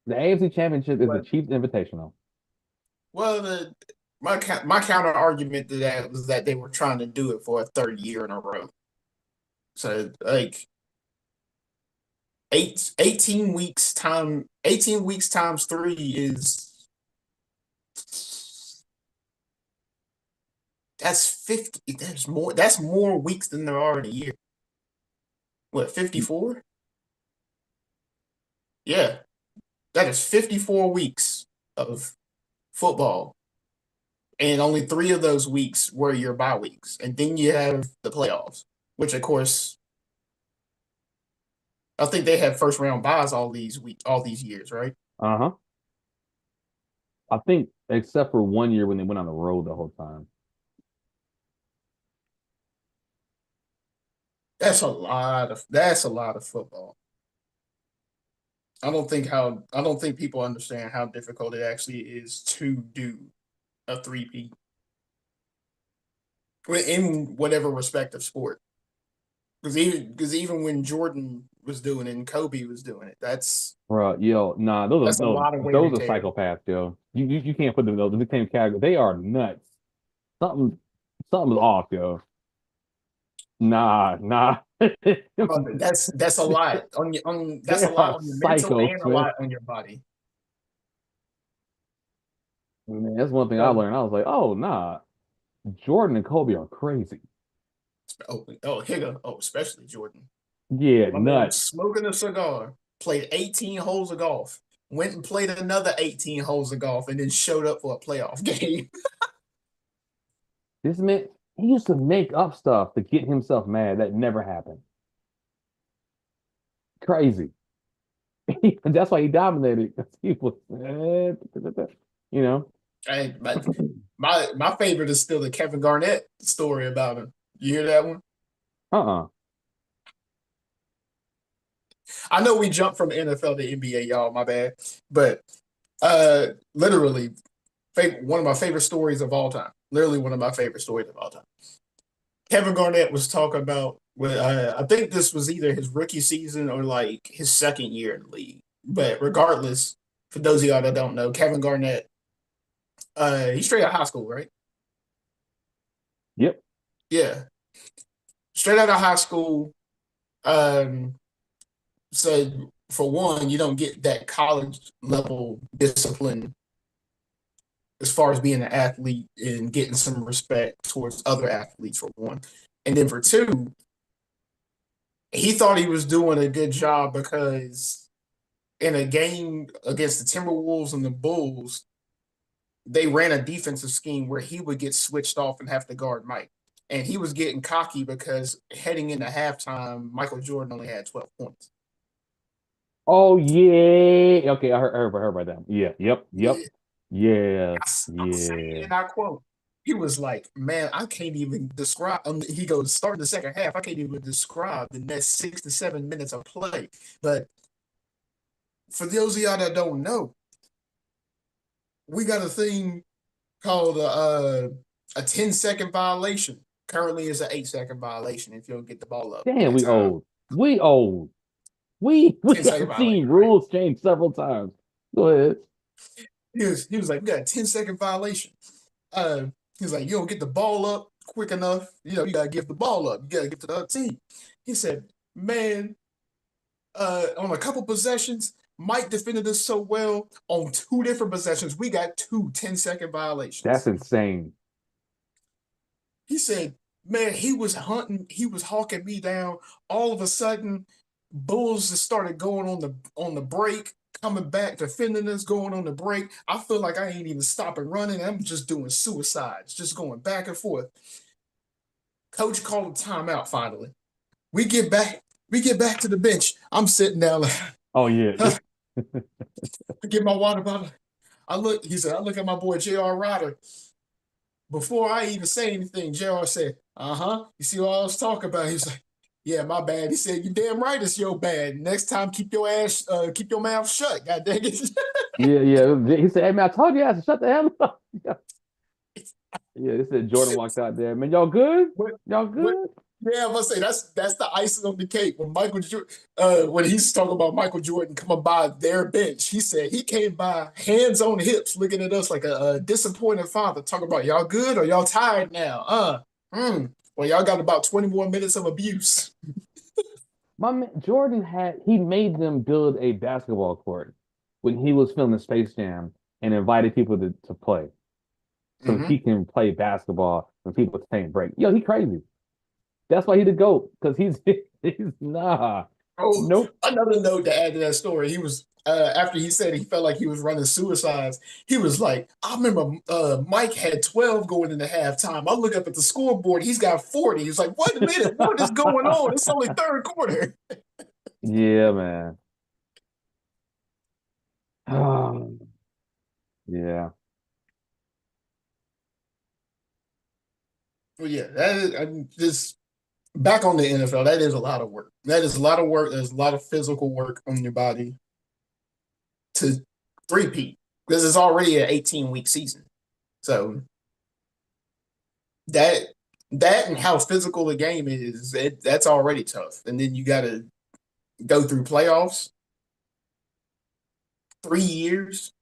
The AFC Championship is the But Chiefs Invitational. well, my counter argument to that was that they were trying to do it for a third year in a row. So like 18 weeks time 18 weeks times three is that's 50. That's more weeks than there are in a year. What, 54? Yeah. That is 54 weeks of football. And only three of those weeks were your bye weeks. And then you have the playoffs, which of course I think they had first round buys all these years, right? Uh-huh. I think except for one year when they went on the road the whole time. That's a lot of football. I don't think people understand how difficult it actually is to do a three-peat in whatever respective sport. Because even when Jordan was doing it and Kobe was doing it, Bro, yo, nah, those are that's a no, lot of wear those and are tear. psychopaths, yo. You can't put them those in the same category. They are nuts. Something something's off, yo. Nah, nah. That's a lot They that's a lot are on your mental and psychos, a man. lot on your body. Man, that's one thing I So, learned. I was like, oh nah, Jordan and Kobe are crazy. especially Jordan. Yeah, My man was nuts. smoking a cigar, played 18 holes of golf, went and played another 18 holes of golf, and then showed up for a playoff game. This man, he used to make up stuff to get himself mad. That never happened. Crazy. That's why he dominated. 'Cause he was, you know. But my favorite is still the Kevin Garnett story about him. You hear that one? Uh-uh. I know we jumped from NFL to NBA, y'all. My bad, but literally, one of my favorite stories of all time. Literally, one of my favorite stories of all time. Kevin Garnett was talking about. Well, I think this was either his rookie season or like his second year in the league. But regardless, for those of y'all that don't know, Kevin Garnett, he's straight out of high school, right? Yep. Yeah, straight out of high school. Um, said for one, you don't get that college level discipline as far as being an athlete and getting some respect towards other athletes for one. And then for two, he thought he was doing a good job because in a game against the Timberwolves and the Bulls, they ran a defensive scheme where he would get switched off and have to guard Mike. And he was getting cocky because heading into halftime, Michael Jordan only had 12 points. Oh yeah. Okay, I heard about that. Yeah. Yep. Yep. Yeah, Yeah. I'm saying, Yeah. and I quote, he was like, "Man, I can't even describe." He goes, "Starting the second half, I can't even describe the next 6 to 7 minutes of play." But for those of y'all that don't know, we got a thing called a 10-second violation. Currently, is an 8-second violation if you don't get the ball up in Damn, that we time. old. We old. We 10-second have seen violation, right? rules change several times. Go ahead. He was like, "We got a 10-second violation." Uh, he's like, "You don't get the ball up quick enough. You gotta give the ball up. You gotta get to the other team." He said, "Man, on a couple possessions, Mike defended us so well. On two different possessions, we got two 10-second That's violations." insane. He said, "Man, he was hunting, he was hawking me down. All of a sudden, Bulls just started going on the break, coming back, defending us, going on the break. I feel like I ain't even stopping running. I'm just doing suicides, just going back and forth." Coach called a timeout finally. We get back, we get back to the bench. I'm sitting down like, Oh yeah. I get my water bottle. He said, I look at my boy J.R. Ryder. Before I even say anything, J.R. said, uh-huh. You see what I was talking about? He's like, yeah, my bad. He said, you damn right it's your bad. Next time, keep your mouth shut. God dang it. Yeah, yeah. He said, "Hey man, I told you I to shut the hell up." Yeah, they said Jordan walked out there. Man, y'all good? What, Y'all what, good? yeah, I must say that's the icing on the cake. When he's talking about Michael Jordan coming by their bench, he said he came by hands on hips, looking at us like a disappointed father, talking about y'all good or y'all tired now? Well, y'all got about 20 more minutes of abuse. My man, Jordan he made them build a basketball court when he was filming Space Jam and invited people to play so he Mm-hmm. can play basketball when people take break. Yo, he crazy. That's why he the GOAT, because he's nah. Oh, Nope. another note to add to that story. He was after he said he felt like he was running suicides. He was like, I remember Mike had 12 going into halftime. I look up at the scoreboard. He's got 40. He's like, wait a minute, what is going on? It's only third quarter. Yeah, man. Yeah. Well, yeah, that is just back on the NFL. That is a lot of work. That is a lot of work. There's a lot of physical work on your body to three-peat. This is already an 18-week season. So that that and how physical the game is, that's already tough. And then you got to go through playoffs, 3 years.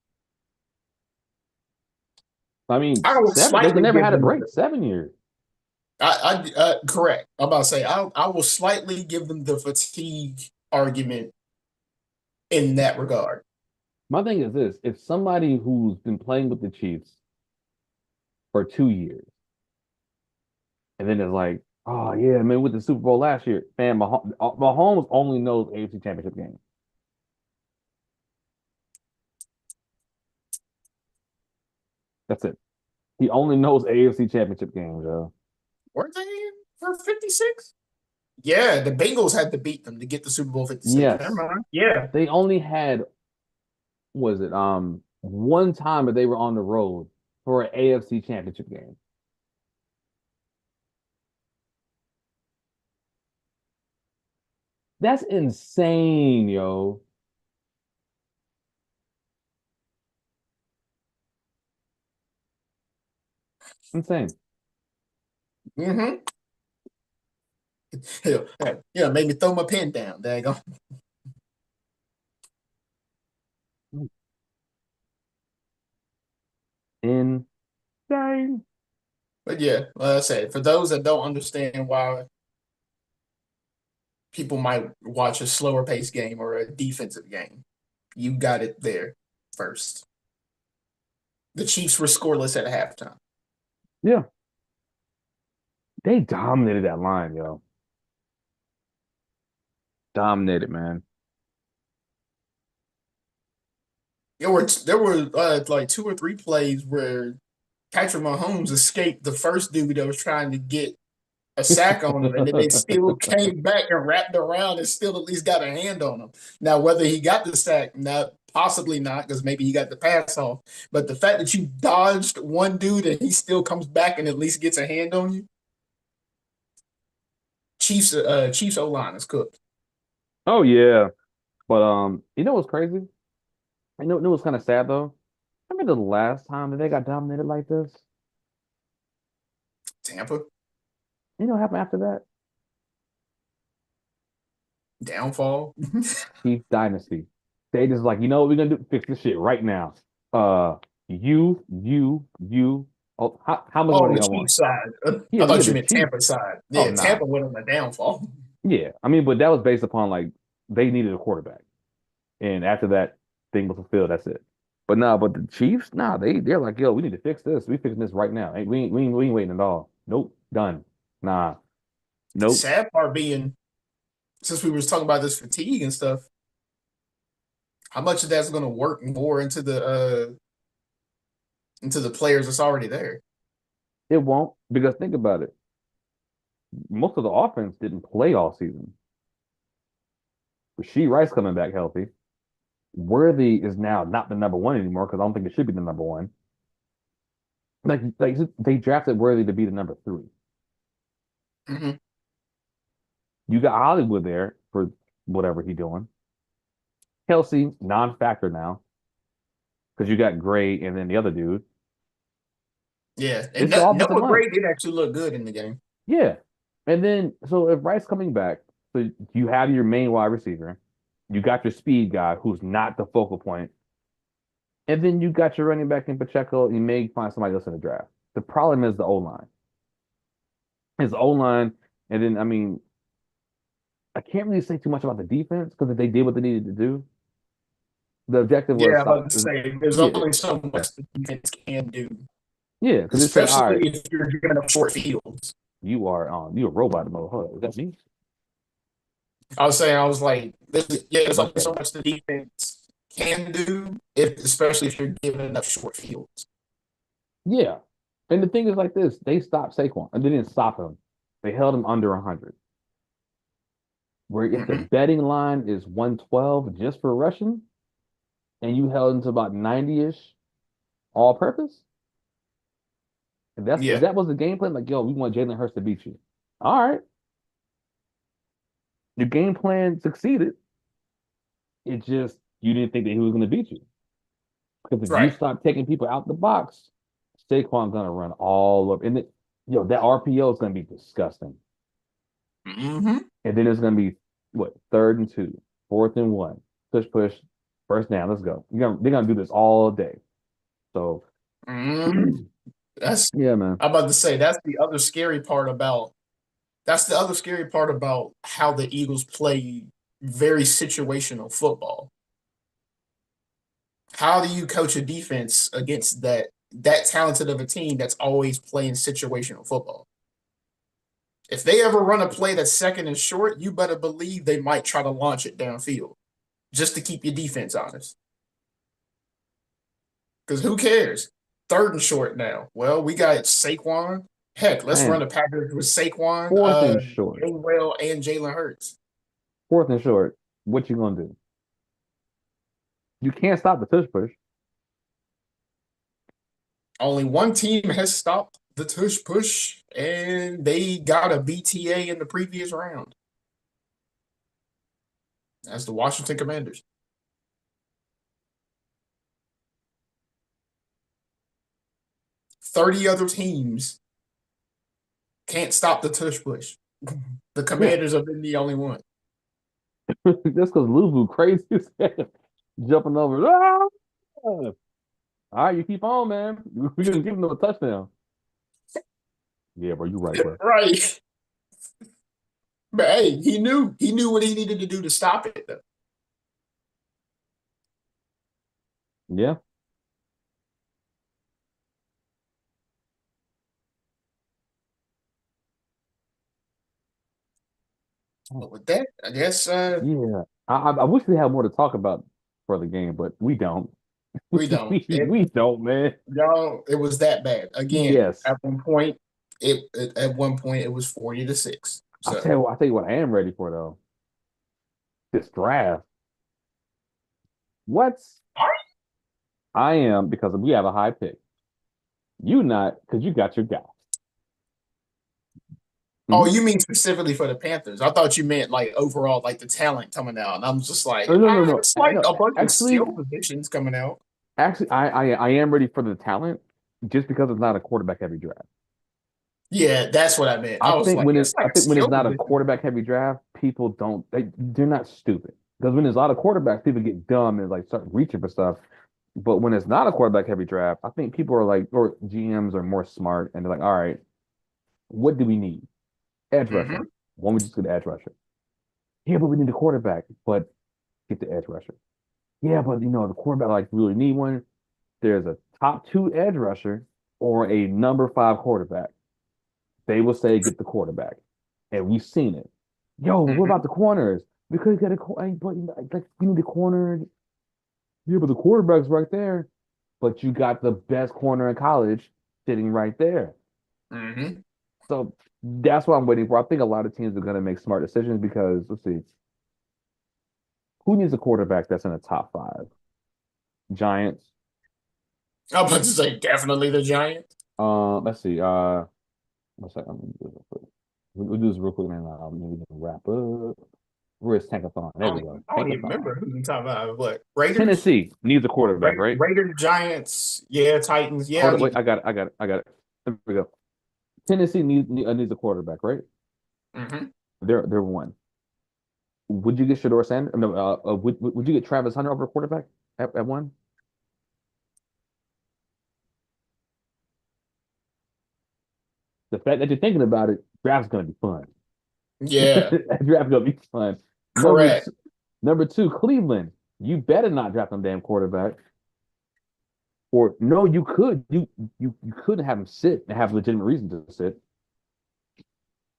I mean, I will seven. They slightly never give had a them. break. 7 years. Correct. I'm about to say I will slightly give them the fatigue argument in that regard. My thing is this: if somebody who's been playing with the Chiefs for 2 years, and then it's like, oh yeah, man, with the Super Bowl last year, man, Mahomes only knows AFC Championship game. That's it. He only knows AFC Championship games, yo. Weren't they in for 56? Yeah, the Bengals had to beat them to get the Super Bowl 56. Never Yes, mind. Yeah. they only had was it one time that they were on the road for an AFC Championship game. That's insane, yo. Insane. Mm-hmm. Yeah, made me throw my pen down. There you go. Insane. But yeah, like I said, for those that don't understand why people might watch a slower paced game or a defensive game, you got it there first. The Chiefs were scoreless at halftime. Yeah. They dominated that line, yo. Dominated, man. There were like two or three plays where Patrick Mahomes escaped the first dude that was trying to get a sack on him, and then they still came back and wrapped around and still at least got a hand on him. Now, whether he got the sack, not possibly not, because maybe he got the pass off. But the fact that you dodged one dude and he still comes back and at least gets a hand on you, Chiefs O line is cooked. Oh yeah. But you know what's crazy? You know what's kind of sad though? Remember the last time that they got dominated like this? Tampa You know what happened after that? downfall. Chiefs dynasty. They just like, you know what we're gonna do? Fix this shit right now. Uh, you. Oh, how much Oh, money the y'all want? Chiefs side. Yeah, I yeah, thought you the meant Chiefs. Tampa side. Oh Yeah, nah, Tampa went on the downfall. yeah. I mean, but that was based upon like they needed a quarterback, and after that thing was fulfilled, that's it. But nah, but the Chiefs, nah, they're like, yo, we need to fix this. We fixing this right now. We ain't waiting at all. Nope, done. Nah, The nope. sad part being, since we was talking about this fatigue and stuff, how much of that's going to work more into the players that's already there? It won't because think about it. Most of the offense didn't play all season. Rasheed Rice coming back healthy. Worthy is now not the number one anymore because I don't think it should be the number one. Like they drafted Worthy to be the number three. Hmm. You got Hollywood there for whatever he's doing. Kelsey non-factor now because you got Gray and then the other dude. Yeah, and It's the offensive Noah line. Gray did actually look good in the game. Yeah, and then so if Rice coming back, so you have your main wide receiver, you got your speed guy who's not the focal point, and then you got your running back in Pacheco. You may find somebody else in the draft. The problem is the O line. His O line, and then I mean, I can't really say too much about the defense because if they did what they needed to do, the objective was Yeah, I'm stop. about to say there's Yeah, only so much the defense can do, yeah, because they said, all especially right, if you're giving up short fields. you're a robot mode. Hold on, is that me? I was saying, I was like, there's only Okay, so much the defense can do, especially if you're giving enough short fields. yeah. And the thing is like this: they stopped Saquon, and they didn't stop him. They held him under 100. Where if the Hmm. betting line is 112 just for rushing, and you held him to about 90-ish all purpose, if Yeah, that was the game plan, like yo, we want Jalen Hurts to beat you. All right, your game plan succeeded. It just you didn't think that he was going to beat you because if you right. start taking people out the box, Saquon's going to run all up, and that RPO is going to be disgusting. Hmm. And then it's going to be what 3rd and 2, 4th and 1, push, first down. Let's go. They're gonna do this all day. So Hmm. That's yeah, man. I'm about to say that's the other scary part about how the Eagles play very situational football. How do you coach a defense against that talented of a team that's always playing situational football? If they ever run a play that's second and short, you better believe they might try to launch it downfield just to keep your defense honest. Because who cares? Third and short now. Well, we got Saquon. Heck, let's run Man, a package with Saquon, fourth and short. Gainwell, and Jalen Hurts. Fourth and short. What you gonna do? You can't stop the push. Only one team has stopped the tush push, and they got a BTA in the previous round. That's the Washington Commanders. 30 other teams can't stop the tush push. The Yeah, Commanders have been the only one. just because Luvu crazy as hell, jumping over. Ah! All right, you keep on, man. We're gonna give him a touchdown. Yeah, bro, you right, bro. Right. But hey, he knew what he needed to do to stop it though. Yeah. But with that, I guess Yeah. I wish we had more to talk about for the game, but we don't. we don't. We don't, man. Y'all, it was that bad. Again, Yes. at one point, it was 40-6. So I'll tell you what I am ready for though. This draft. What? I am because we have a high pick. You not because you got your guy. oh, Mhm. you mean specifically for the Panthers? I thought you meant like overall, like the talent coming out. And I'm just like, Oh, no, no, no, it's like no. a bunch of Actually, skill positions coming out. I am ready for the talent, just because it's not a quarterback heavy draft. Yeah, that's what I meant. I was like, it's I like a think when it's skill not a position. quarterback heavy draft, people don't they're not stupid because when there's a lot of quarterbacks, people get dumb and like start reaching for stuff. But when it's not a quarterback heavy draft, I think people are like, or GMs are more smart and they're like, all right, what do we need? Edge rusher. Hmm. Why don't we just get an edge rusher? Yeah, but we need a quarterback. But get the edge rusher. Yeah, but the quarterback like really need one. There's a top two edge rusher or a number five quarterback. They will say get the quarterback, and we've seen it. Yo, what Hmm. about the corners? We could get a but like we need a corner. Yeah, but the quarterback's right there. But you got the best corner in college sitting right there. Hmm. So that's what I'm waiting for. I think a lot of teams are going to make smart decisions because let's see, who needs a quarterback that's in the top five? Giants. I was about to say definitely the Giants. Let's see. One second. We'll do this real quick, and then we can wrap up. Where's Tankathon? There we go. I don't even Tankathon. remember who we talking about. What Raiders? Tennessee needs a quarterback, right? Raiders, Giants, yeah, Titans, yeah. Hold on, wait. I got it. There we go. Tennessee needs a quarterback, right? Hmm. They're one. Would you get Shador Sanders? No, would you get Travis Hunter over quarterback at one? The fact that you're thinking about it, draft's gonna be fun. Yeah, Draft's gonna be fun. Number correct. two, number two, Cleveland. You better not draft them damn quarterback. Or no, you could. You could have him sit and have legitimate reason to sit,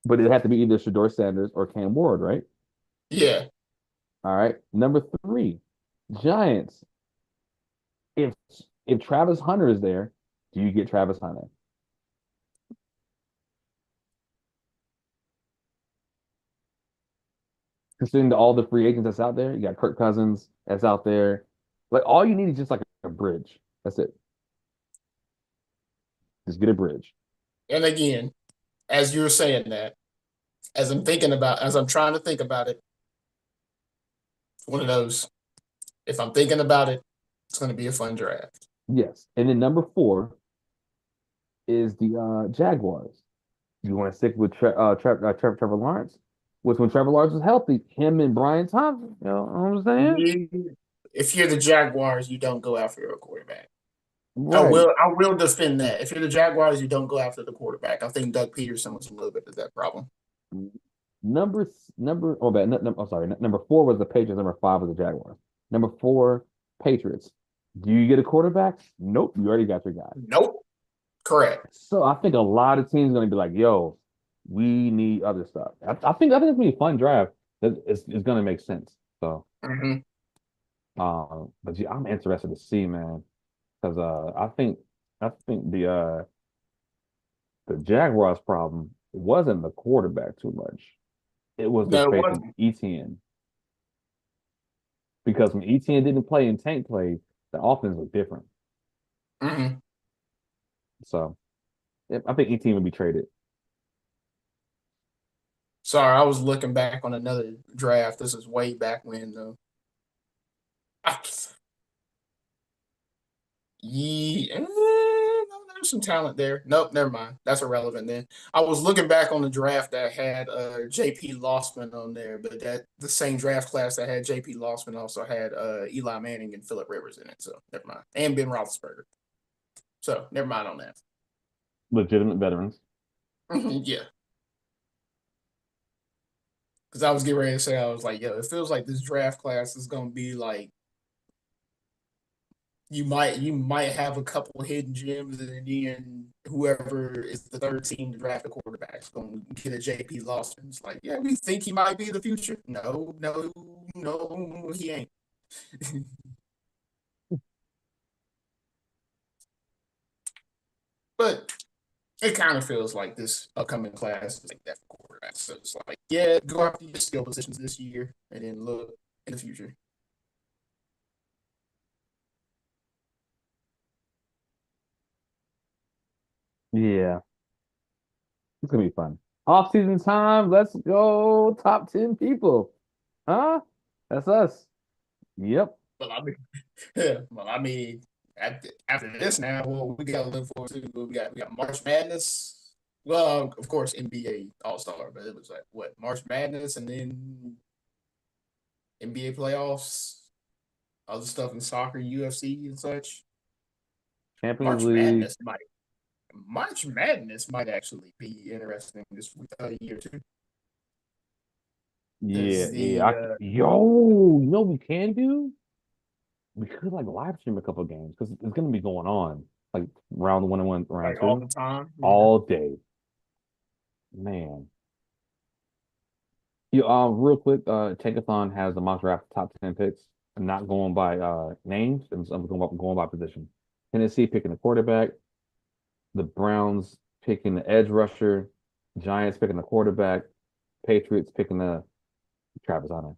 but it had to be either Shador Sanders or Cam Ward, right? Yeah. All right. Number three, Giants. If if Travis Hunter is there, do you get Travis Hunter? Considering all the free agents that's out there, you got Kirk Cousins that's out there. Like all you need is just like a bridge. That's it. Just get a bridge. And again, as you're saying that, as I'm trying to think about it, it's one of those. If I'm thinking about it, it's going to be a fun draft. Yes. And then number four is the Jaguars. You want to stick with Trevor Lawrence? Which when Trevor Lawrence was healthy, him and Brian Thompson, you know what I'm saying? If you're the Jaguars, you don't go after a quarterback. Right. I will defend that. If you're the Jaguars, you don't go after the quarterback. I think Doug Peterson was a little bit of that problem. Oh, bad. I'm sorry. Number four was the Patriots. Number five was the Jaguars. Number four, Patriots. Do you get a quarterback? Nope. You already got your guy. Nope. Correct. So I think a lot of teams are going to be like, yo, we need other stuff. I think it's going to be a fun draft. It's going to make sense. So, Hmm. but yeah, I'm interested to see, man, because I think the Jaguars' problem wasn't the quarterback too much. It was the No, it faith in wasn't. ETN. Because when ETN didn't play and Tank played, the offense was different. Hmm. So I think ETN would be traded. Sorry, I was looking back on another draft. This is way back when though. I, yeah, no, there's some talent there. Nope, never mind. That's irrelevant then. I was looking back on the draft that had JP Lossman on there, but that the same draft class that had JP Lossman also had Eli Manning and Philip Rivers in it. So never mind. And Ben Roethlisberger. So never mind on that. Legitimate veterans. Yeah. Because I was getting ready to say, I was like, yo, it feels like this draft class is gonna be like you might have a couple hidden gems, and then whoever is the third team to draft a quarterback is going to get a JP Lawson. It's like, yeah, we think he might be the future. No, no, no, he ain't. But it kind of feels like this upcoming class is like that for quarterbacks. So it's like, yeah, go after your skill positions this year, and then look in the future. Yeah, it's gonna be fun. Off season time. Let's go. Top 10 people. Huh? That's us. Yep. But I mean, yeah, well, I mean, after this now, well, we got to look forward to. We got March Madness. Well, of course, NBA All Star, but it was like what March Madness, and then NBA playoffs, other stuff in soccer, UFC, and such. Champions March League. Madness might March Madness might actually be interesting this year too, Yeah, because yeah. the Yo, you know what we can do? We could like live stream a couple of games because it's gonna be going on like round one and one, round like all two, the time. Yeah. all day. Man. You real quick, Tankathon has the mock draft top 10 picks. I'm not going by names, I'm going by position. Tennessee picking the quarterback, the Browns picking the edge rusher, Giants picking the quarterback, Patriots picking the Travis Hunter.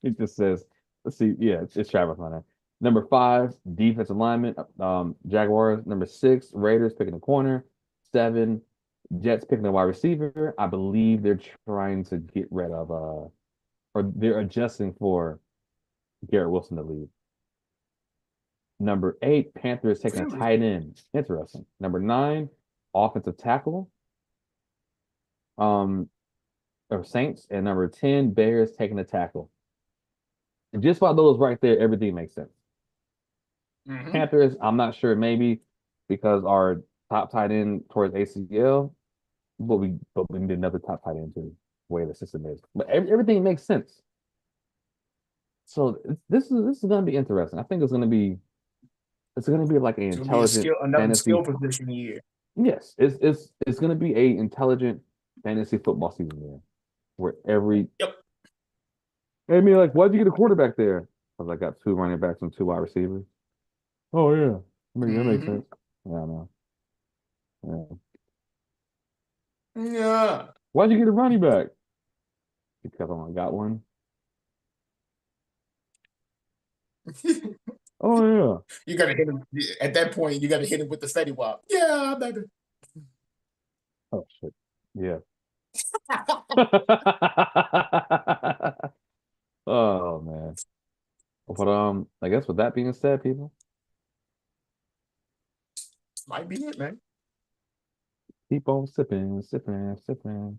It just says, let's see, yeah, it's Travis Hunter. Number five, defensive lineman, Jaguars. Number six, Raiders picking the corner. Seven, Jets picking the wide receiver. I believe they're trying to get rid of or they're adjusting for Garrett Wilson to leave. Number eight, Panthers taking a Really? tight end. Interesting. Number nine, offensive tackle. Um, or Saints, and number 10, Bears taking a tackle. And just by those right there, everything makes sense. Mm-hmm. Panthers, I'm not sure, maybe because our top tight end towards ACL, but we need another top tight end too, the way the system is. But everything makes sense. So this is gonna be interesting. I think it's gonna be like an It's gonna be intelligent another fantasy. skill position year. Yes, it's gonna be a intelligent fantasy football season there, where every Yep. I mean, like, why'd you get a quarterback there? Because I got two running backs and two wide receivers. Oh yeah, that makes Mm-hmm. sense. Yeah, I know. Yeah. Yeah. Why'd you get a running back? Because I only got one. Oh yeah. You gotta hit him at that point. You gotta hit him with the steady wop. Yeah, baby. Oh shit. Yeah. Oh man. But I guess with that being said, people, Might be it, man. keep on sipping, sipping, sipping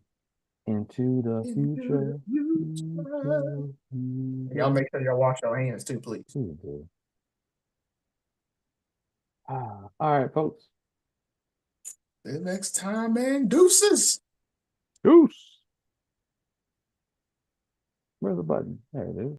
into the Into the future. future. Future, Y'all future. make sure y'all wash your hands too, please. Future. All right, folks. Till next time, man. Deuces. Goose. Where's the button? There it is.